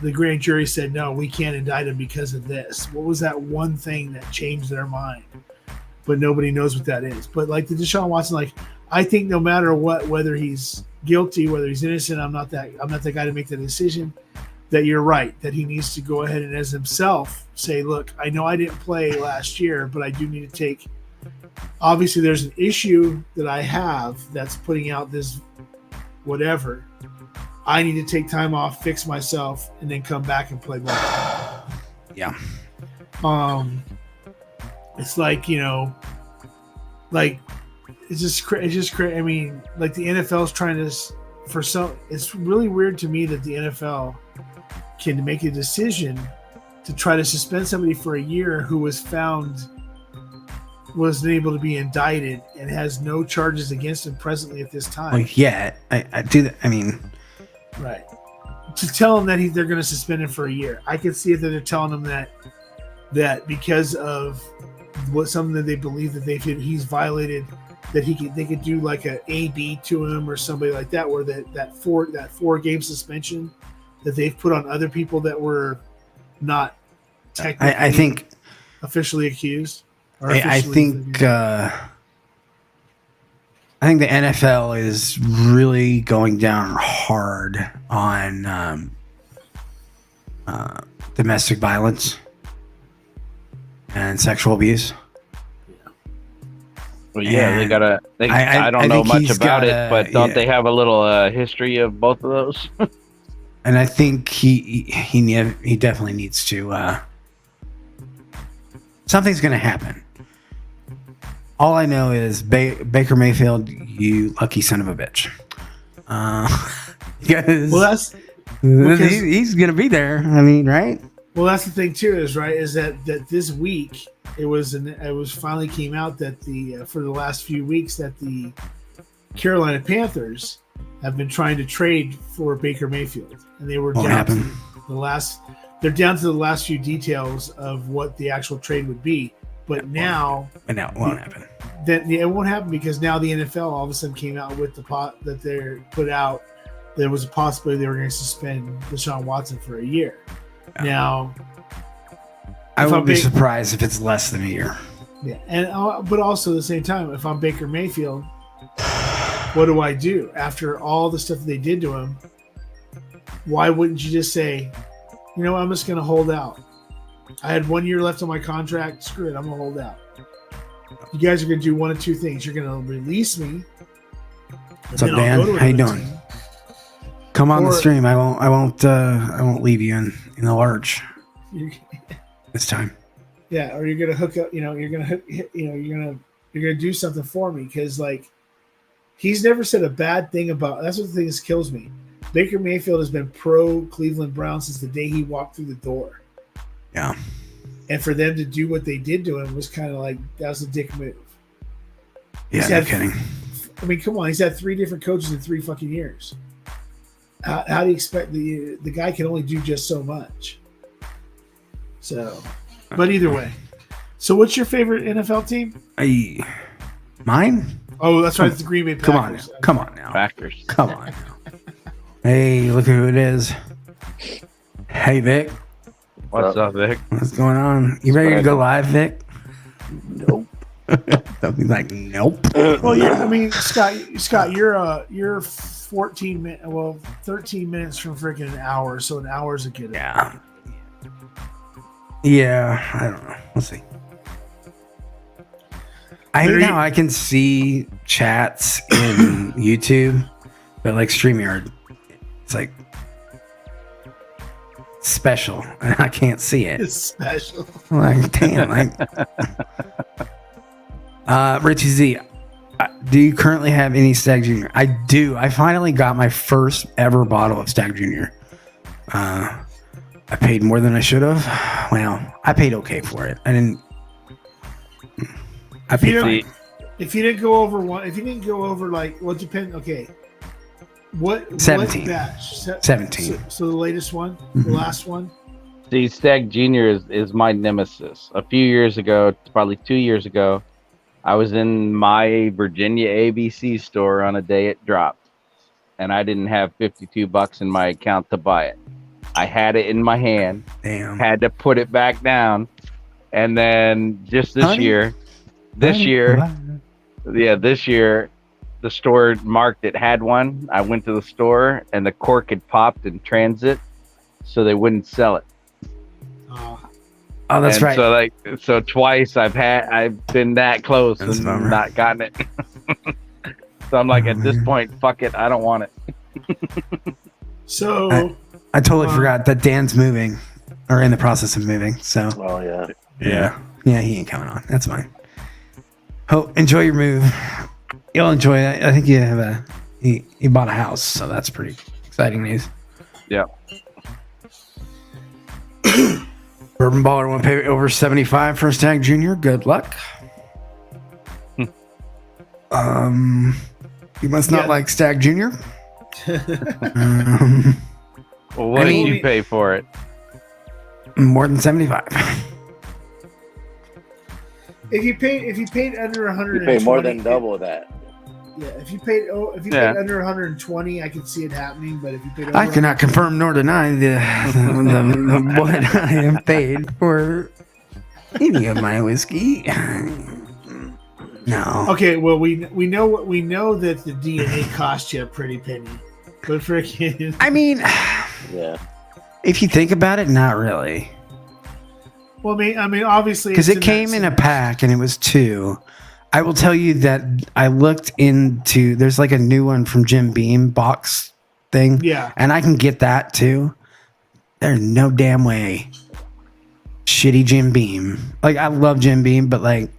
the grand jury said, no, we can't indict him because of this? What was that one thing that changed their mind? But nobody knows what that is. But like the Deshaun Watson, I think no matter what, whether he's guilty, whether he's innocent, I'm not that guy to make the decision. That you're right, that he needs to go ahead and as himself say, look, I know I didn't play last year, but I do need to take. Obviously, there's an issue that I have that's putting out this whatever. I need to take time off, fix myself, and then come back and play ball. Yeah. It's like, it's just I mean, like the NFL's trying to, it's really weird to me that the NFL can make a decision to try to suspend somebody for a year who wasn't able to be indicted and has no charges against him presently at this time. I do that. I mean, right. To tell them that they're going to suspend him for a year. I can see it that they're telling him that because of something that they believe that he's violated, that they could do like a AB to him or somebody like that, where that 4-game suspension that they've put on other people that were not technically I think officially accused. I think the NFL is really going down hard on domestic violence and sexual abuse. Well, yeah, I don't know much about it, but don't they have a little history of both of those? And I think he definitely needs to. Something's going to happen. All I know is Baker Mayfield, you lucky son of a bitch. Well, he's going to be there. I mean, right? Well, that's the thing too, is that this week it was finally came out that for the last few weeks that the Carolina Panthers have been trying to trade for Baker Mayfield, and they were down to the last. They're down to the last few details of what the actual trade would be, but now it won't happen. It won't happen because now the NFL all of a sudden came out with the pot that they put out. There was a possibility they were going to suspend Deshaun Watson for a year. Yeah. Now, I would be surprised if it's less than a year. Yeah, and but also at the same time, if I'm Baker Mayfield, what do I do after all the stuff they did to him? Why wouldn't you just say, you know, I'm just going to hold out? I had 1 year left on my contract. Screw it, I'm going to hold out. You guys are going to do one of two things. You're going to release me. What's up, Dan? How you doing? Team. Come on the stream. I won't leave you in the lurch this time. Yeah, or you're gonna hook up. You're gonna do something for me because he's never said a bad thing about. That's what the thing that kills me. Baker Mayfield has been pro Cleveland Browns since the day he walked through the door. Yeah, and for them to do what they did to him was kind of like that was a dick move. Yeah, no kidding. I mean, come on. He's had 3 different coaches in 3 fucking years. How do you expect the guy can only do just so much? So, but either way. So, what's your favorite NFL team? Mine? Oh, that's right. It's the Green Bay Packers. Come on now. Packers. Come on now. Hey, look who it is. Hey, Vic. What's up, Vic? What's going on? You ready to go live, Vic? Nope. Don't be like, nope. Well, yeah. I mean, Scott, you're 13 minutes from freaking an hour, so an hour's a good. Yeah, I don't know. We'll see. I can see chats in YouTube, but like StreamYard, it's like special, and I can't see it. It's special. Like, damn. Richie Z, do you currently have any Stag Junior? I do. I finally got my first ever bottle of Stag Junior. I paid more than I should have. Well, I paid okay for it. I paid fine. If you didn't go over it depends. Okay, what 17 what batch? 17. So the latest one, Mm-hmm. the last one. See, Stag Junior is my nemesis. A few years ago, probably 2 years ago, I was in my Virginia ABC store on a day it dropped, and I didn't have $52 in my account to buy it. I had it in my hand, had to put it back down, and then just this year, the store marked it had one. I went to the store, and the cork had popped in transit, so they wouldn't sell it. Oh, that's right. So twice I've been that close and not gotten it. So I'm like, at this point, fuck it, I don't want it. So I totally forgot that Dan's moving or in the process of moving. So yeah, he ain't coming on. That's fine. Enjoy your move. You'll enjoy it. I think you have you bought a house, so that's pretty exciting news. Yeah. Bourbon Baller want to pay over $75 for a Stag Junior. Good luck. You must not like Stag Junior. Well, what did you pay for it? More than 75. If you paid under 120, you pay more than double that. Yeah, if you paid under 120, I could see it happening. But if you paid, I cannot confirm nor deny what I am paid for any of my whiskey. No. Okay, well we know that the DNA cost you a pretty penny, but freaking. I mean, yeah. If you think about it, not really. Well, I mean, obviously, because it came in a pack and it was 2. I will tell you that I looked into. There's like a new one from Jim Beam box thing. Yeah, and I can get that too. There's no damn way. Shitty Jim Beam. Like, I love Jim Beam, but like,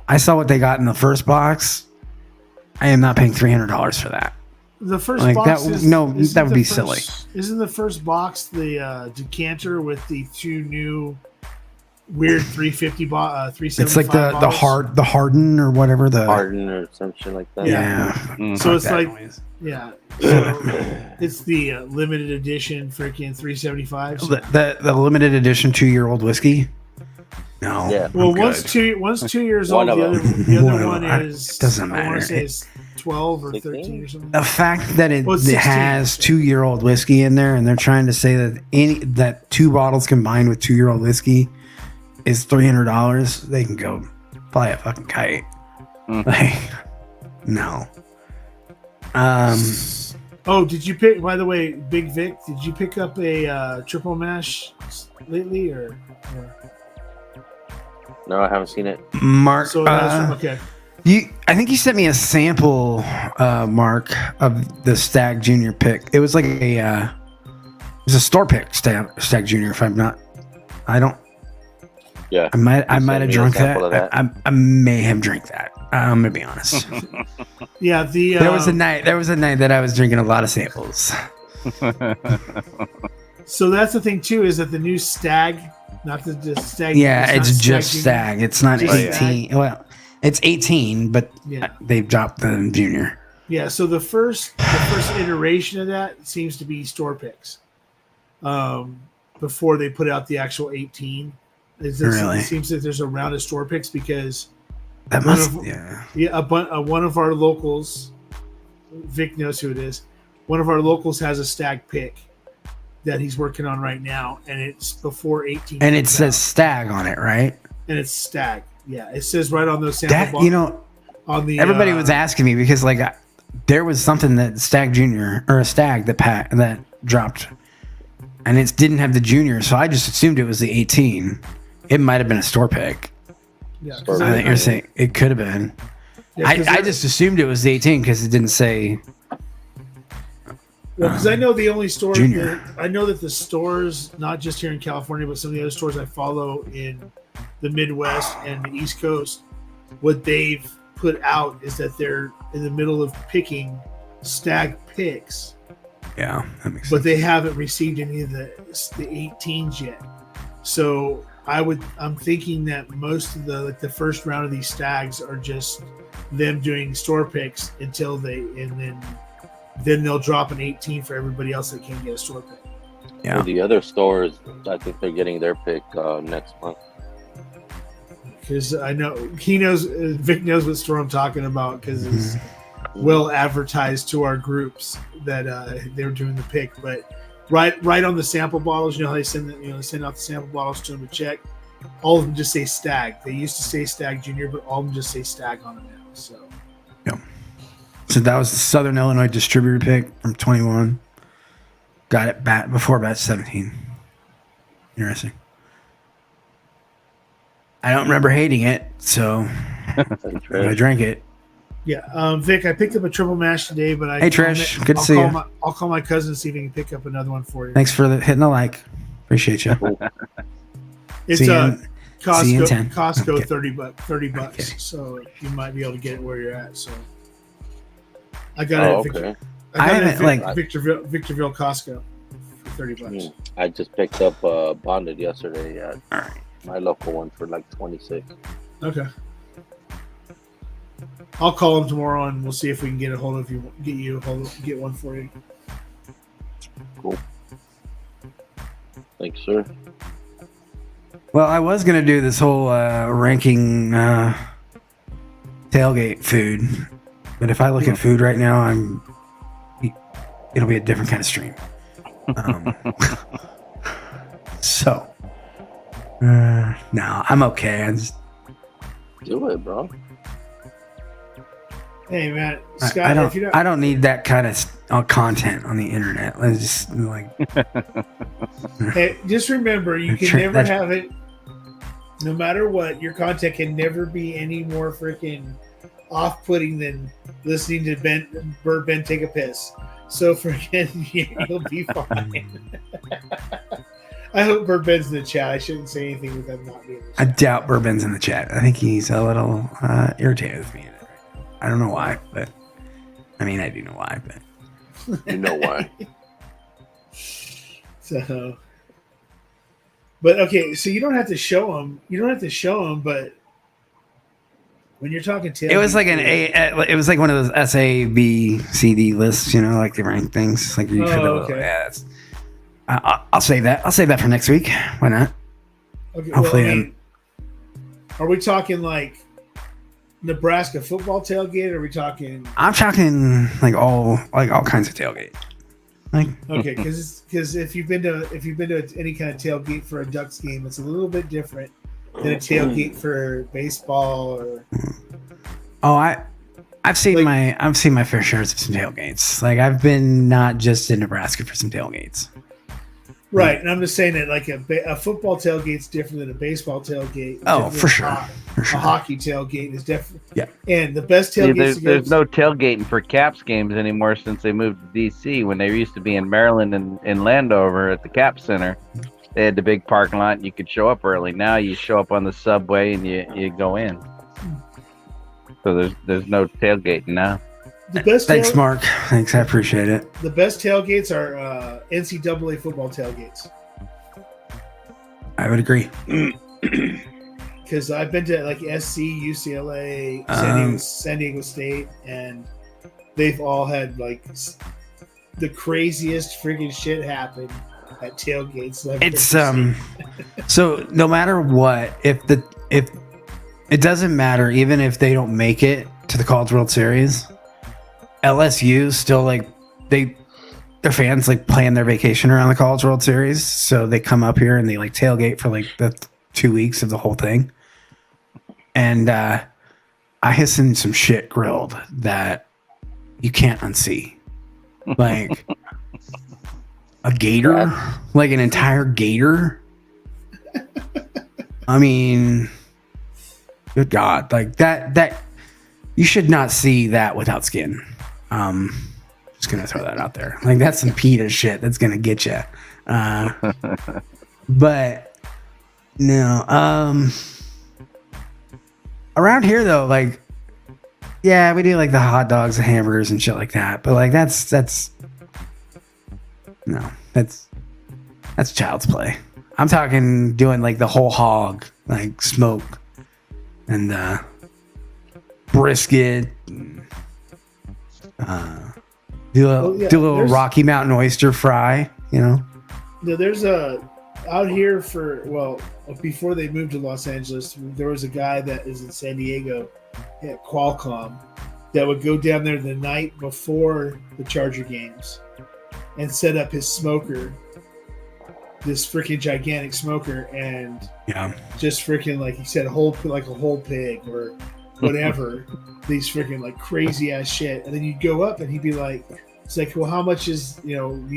I saw what they got in the first box. I am not paying $300 for that. The first Like box that? is, No, isn't that would the be first- silly. Isn't the first box the decanter with the two new weird 375 It's like the bottles? the harden or whatever the Harden or some shit like that. yeah. So Fuck it's that like noise. yeah, so it's the limited edition freaking 375s. The limited edition 2-year-old whiskey. No. Yeah. Well, I'm one's good. 2 years One old. of The One other of one them. is Doesn't I want matter. to say it's 12 or 16? 13 or something. The fact that it, Well, it's it 16. has 2-year-old whiskey in there, and they're trying to say that 2 bottles combined with 2-year-old whiskey is $300. They can go fly a fucking kite. Like, no. Oh, did you pick? By the way, Big Vic, did you pick up a triple mash lately, or? No, I haven't seen it. Mark, So it has okay. I think you sent me a sample, Mark, of the Stag Junior pick. It was like it was a store pick Stag Junior. If I'm not, I don't. Yeah. I might sent have me a drunk that. sample of that. I may have drank that. I'm gonna be honest. Yeah, There was a night that I was drinking a lot of samples. So that's the thing too, is that the new Stag, not the Stag. Yeah, not it's just Junior. Stag. It's not Just 18. Well, it's 18, but Yeah. they've dropped the junior. Yeah, so the first iteration of that seems to be store picks. Before they put out the actual 18. Really? It seems that there's a round of store picks because That One must, of- yeah. one of our locals, Vic knows who it is. One of our locals has a Stag pick that he's working on right now, and it's before 18. And it comes says out. Stag on it, right? And it's Stag. Yeah, it says right on those sample That bottles. On the everybody was asking me because there was something that Stag Junior or a Stag that dropped, and it didn't have the junior, so I just assumed it was the 18. It might have been a store pick. Yeah, I think you're saying it could have been. I just assumed it was the 18 because it didn't say. Well, because I know the only store. Junior. I know that the stores, not just here in California, but some of the other stores I follow in the Midwest and the East Coast, what they've put out is that they're in the middle of picking Stag picks, Yeah, that makes sense. but they haven't received any of the 18s yet. So I'm thinking that most of the first round of these Stags are just them doing store picks until then they'll drop an 18 for everybody else that can't get a store pick. Yeah. Well, the other stores, I think they're getting their pick next month. Because I know he knows, Vic knows what store I'm talking about because it's well advertised to our groups that they're doing the pick. But right on the sample bottles, you know how they send they send out the sample bottles to them to check. All of them just say Stag. They used to say Stag Junior, but all of them just say Stag on them now. So So that was the Southern Illinois distributor pick from 21. Got it before batch 17. Interesting. I don't remember hating it, so I drank it. yeah, Vic, I picked up a triple mash today, but Hey, Trish, good to see you. I'll call my cousin and see if he can pick up another one for you. Thanks for hitting the like. Appreciate you. It's See you in Costco. 10. Costco, Okay. 30 bucks. Okay. So you might be able to get it where you're at. So I got it. Oh, At Victor, okay. I got it haven't, at like- Victorville Costco for 30 bucks. I just picked up Bonded yesterday at All right. my local one for like 26. Okay. I'll call him tomorrow and we'll see if we can get a hold of you. Get one for you. Cool. Thanks, sir. Well, I was going to do this whole ranking tailgate food, but if I look at food right now, it'll be a different kind of stream. So, no, I'm okay. Do it, bro. Hey man, I Scott, if you don't. I don't need that kind of content on the internet. Let's just hey, just remember, you can Sure, never that's- have it. No matter what, your content can never be any more freaking off-putting than listening to Ben take a piss. So forget you'll be fine. I hope Bert Ben's in the chat. I shouldn't say anything with him not being in the I chat. doubt Bourbon's in the chat. I think he's a little irritated with me. I don't know why, but I mean, I do know why, but You know why? So, but okay, so you don't have to show them. You don't have to show them, but when you're talking tailgate, it was like it was like one of those S, A, B, C, D lists, like the ranked things. Like okay. I'll save that. I'll save that for next week. Why not? Okay, Hopefully, are we talking like Nebraska football tailgate? Or are we talking? I'm talking like all kinds of tailgate. Like, okay, because if you've been to any kind of tailgate for a Ducks game, it's a little bit different than a tailgate for baseball or. I've seen my fair shares of some tailgates. Like I've been not just in Nebraska for some tailgates. Right, and I'm just saying that like a football tailgate's different than a baseball tailgate. Oh, for sure. A hockey tailgate is different. Yeah. And the best tailgates. There's no tailgating for Caps games anymore since they moved to D.C. When they used to be in Maryland and Landover at the Cap Center, they had the big parking lot. And you could show up early. Now you show up on the subway and you go in. So there's no tailgating now. The best Thanks, Mark. Thanks, I appreciate it. The best tailgates are NCAA football tailgates. I would agree. Because I've been to like SC, UCLA, San Diego State, and they've all had like the craziest friggin' shit happen at tailgates. It's so no matter what, if it doesn't matter, even if they don't make it to the College World Series. LSU still like their fans like plan their vacation around the College World Series, so they come up here and they like tailgate for like the 2 weeks of the whole thing. And I have seen some shit grilled that you can't unsee, like a gator, like an entire gator. I mean, good God, like that you should not see that without skin. Just gonna throw that out there. Like that's some PETA shit that's gonna get you. But no. Around here though, like, yeah, we do like the hot dogs, the hamburgers, and shit like that. But like that's child's play. I'm talking doing like the whole hog, like smoke and brisket. Do a little Rocky Mountain oyster fry, There's out here before they moved to Los Angeles, there was a guy that is in San Diego at Qualcomm that would go down there the night before the Charger games and set up his smoker, this freaking gigantic smoker, and just freaking, like he said, a whole pig or whatever. These freaking like crazy ass shit, and then you'd go up and he'd be like, it's like, well, how much is can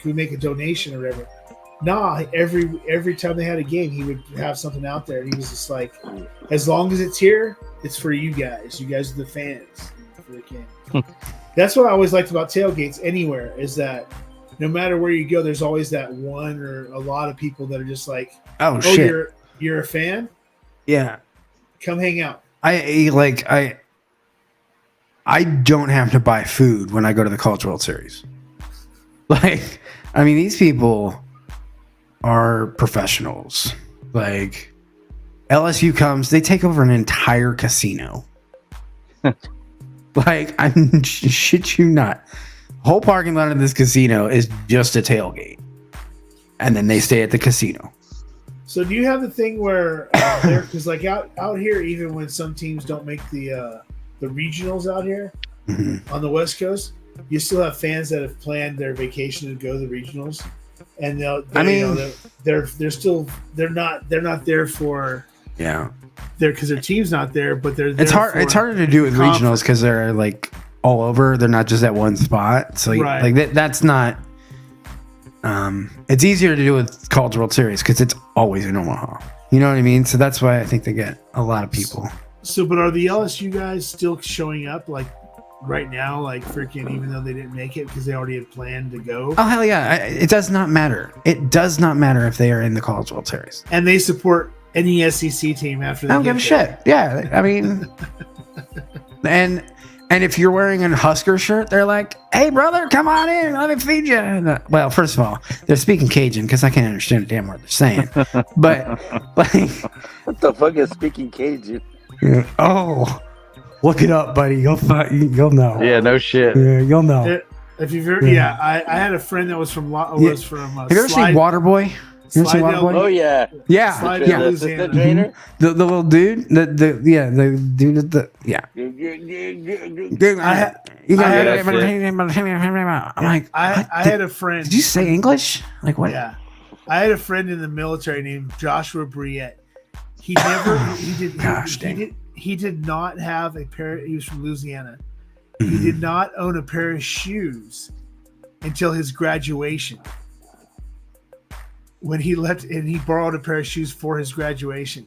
we make a donation or whatever? Nah, every time they had a game, he would have something out there, and he was just like, as long as it's here, it's for you guys. You guys are the fans for the game. That's what I always liked about tailgates anywhere, is that no matter where you go, there's always that one or a lot of people that are just like, oh shit, you're a fan? Yeah. Come hang out. I don't have to buy food when I go to the College World Series. Like, I mean, these people are professionals. Like, LSU comes, they take over an entire casino. Like, I shit you not. The whole parking lot of this casino is just a tailgate. And then they stay at the casino. So do you have the thing where because like out here, even when some teams don't make the regionals out here on the West Coast, you still have fans that have planned their vacation to go to the regionals, and they're not there for because their team's not there, but they're there. It's harder to do with regionals because they're like all over. They're not just at one spot. So that's not. It's easier to do with College World Series because it's always in Omaha. You know what I mean? So that's why I think they get a lot of people. So, but are the LSU guys still showing up like right now, like freaking, even though they didn't make it because they already had planned to go? Oh, hell yeah. It does not matter. It does not matter if they are in the College World Series. And they support any SEC team after they I don't give a shit. Yeah. I mean, and And if you're wearing a Husker shirt, they're like, "Hey, brother, come on in. Let me feed you." And, well, first of all, they're speaking Cajun because I can't understand a damn word they're saying. But like, What the fuck is speaking Cajun? oh, look it up, buddy. You'll know. Yeah, no shit. Yeah, you'll know. If you've heard, I had a friend that was from Have you ever seen Waterboy? You ever seen Waterboy? Oh yeah. Yeah, Slide yeah. down The Louisiana. assistant trainer. The little dude, the dude at the yeah. I'm like, I had a friend. did you say English? Like what? Yeah, I had a friend in the military named Joshua Briette. He never. He did not have a pair. He was from Louisiana. He did not own a pair of shoes until his graduation. When he left, and he borrowed a pair of shoes for his graduation.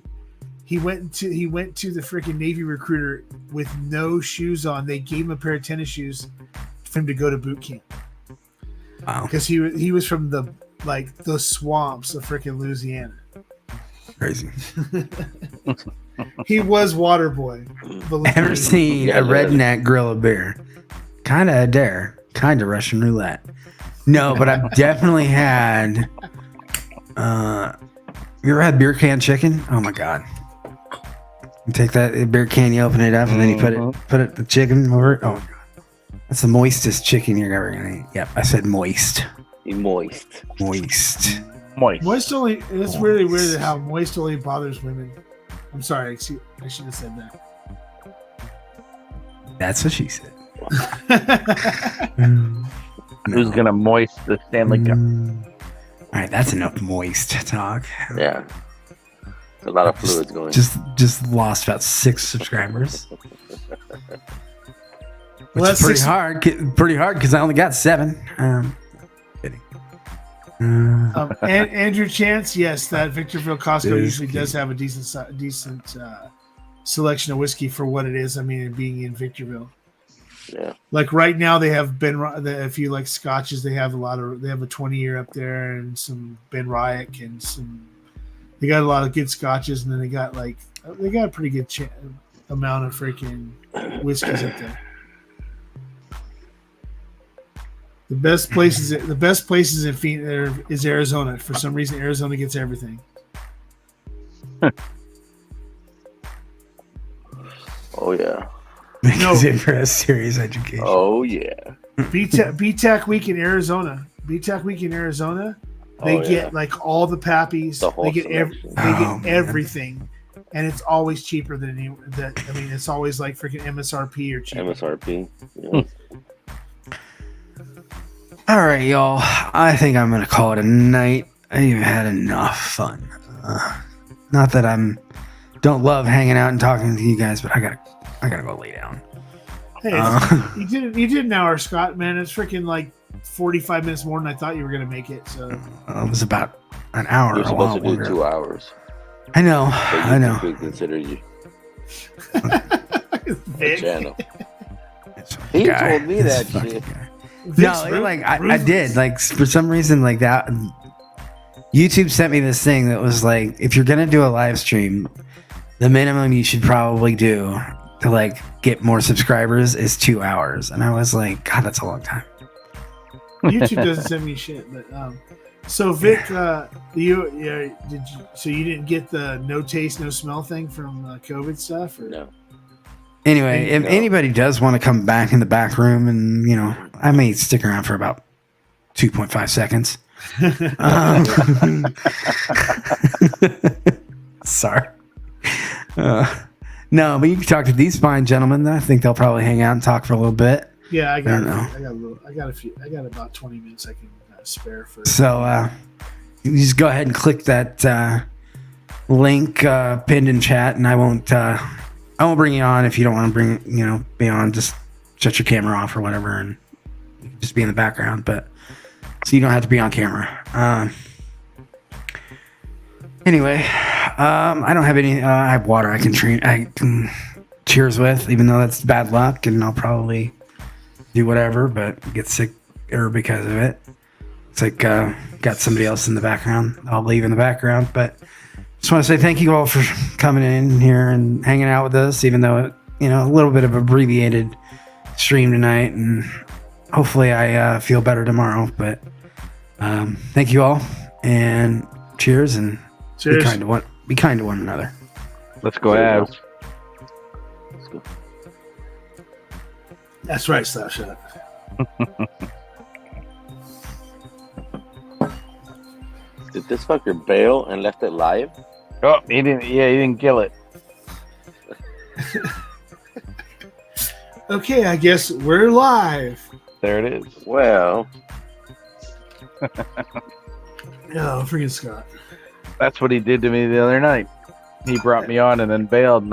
He went to the freaking Navy recruiter with no shoes on. They gave him a pair of tennis shoes for him to go to boot camp. Wow, Because he was from the swamps of freaking Louisiana. crazy. He was water boy. Ever seen a redneck grill a beer? Kind of a dare, kind of Russian roulette. No, but I've definitely had. You ever had beer can chicken? Oh my god! You take that beer can, you open it up, and then you put the chicken over it. Oh my god, that's the moistest chicken you're ever gonna eat. Yep, I said moist. Moist. Moist only. It's really weird how moist only bothers women. I'm sorry. I should have said that. That's what she said. Who's gonna moist the Stanley Cup? All right, that's enough moist talk. Yeah. A lot of fluids going. Just lost about 6 subscribers. Which Well, is pretty hard because I only got 7. Kidding. Andrew Chance, yes, that Victorville Costco usually does have a decent selection of whiskey for what it is. I mean, being in Victorville. Yeah. Like right now, they have if you like scotches, they have a 20-year up there and some Ben Ryack and some. They got a lot of good scotches, and then they got a pretty good amount of freaking whiskeys up there. The best places in Phoenix is Arizona. For some reason, Arizona gets everything. Oh yeah. Because it for a serious education. Oh yeah. BTAC week in Arizona. They get like all the pappies. They get everything, and it's always cheaper than it's always like freaking MSRP or cheaper. MSRP. Yeah. All right, y'all. I think I'm gonna call it a night. I've had enough fun. Not that don't love hanging out and talking to you guys, but I gotta go lay down. Hey, you did an hour, Scott. Man, it's freaking like 45 minutes more than I thought you were gonna make it. So it was about an hour. You're supposed to do 2 hours. I know. I know. We consider you. Channel. He told me that shit. No, like I did. Like for some reason, like that. YouTube sent me this thing that was like, if you're gonna do a live stream, the minimum you should probably do to like get more subscribers is 2 hours. And I was like, God, that's a long time. YouTube doesn't send me shit, but so Vic, you didn't get the no taste, no smell thing from COVID stuff, or no? Anyway, if anybody does want to come back in the back room, and I may stick around for about 2.5 seconds. Sorry. No, but you can talk to these fine gentlemen. I think they'll probably hang out and talk for a little bit. Yeah, I got about 20 minutes I can spare for. So you just go ahead and click that link pinned in chat, and I won't bring you on if you don't want to be on. Just shut your camera off or whatever, and you can just be in the background. But so you don't have to be on camera. Anyway, I don't have any. I have water I can cheers with, even though that's bad luck, and I'll probably do whatever, but get sick because of it. It's like got somebody else in the background. I'll leave in the background, but just want to say thank you all for coming in here and hanging out with us, even though a little bit of abbreviated stream tonight, and hopefully I feel better tomorrow. But thank you all, and cheers, and Cheers. Be kind to one another. Let's go Avs. Let's go. That's right, Slapshot. Did this fucker bail and left it live? Oh, he didn't. Yeah, he didn't kill it. Okay, I guess we're live. There it is. Well, Oh, freaking Scott. That's what he did to me the other night. He brought me on and then bailed. And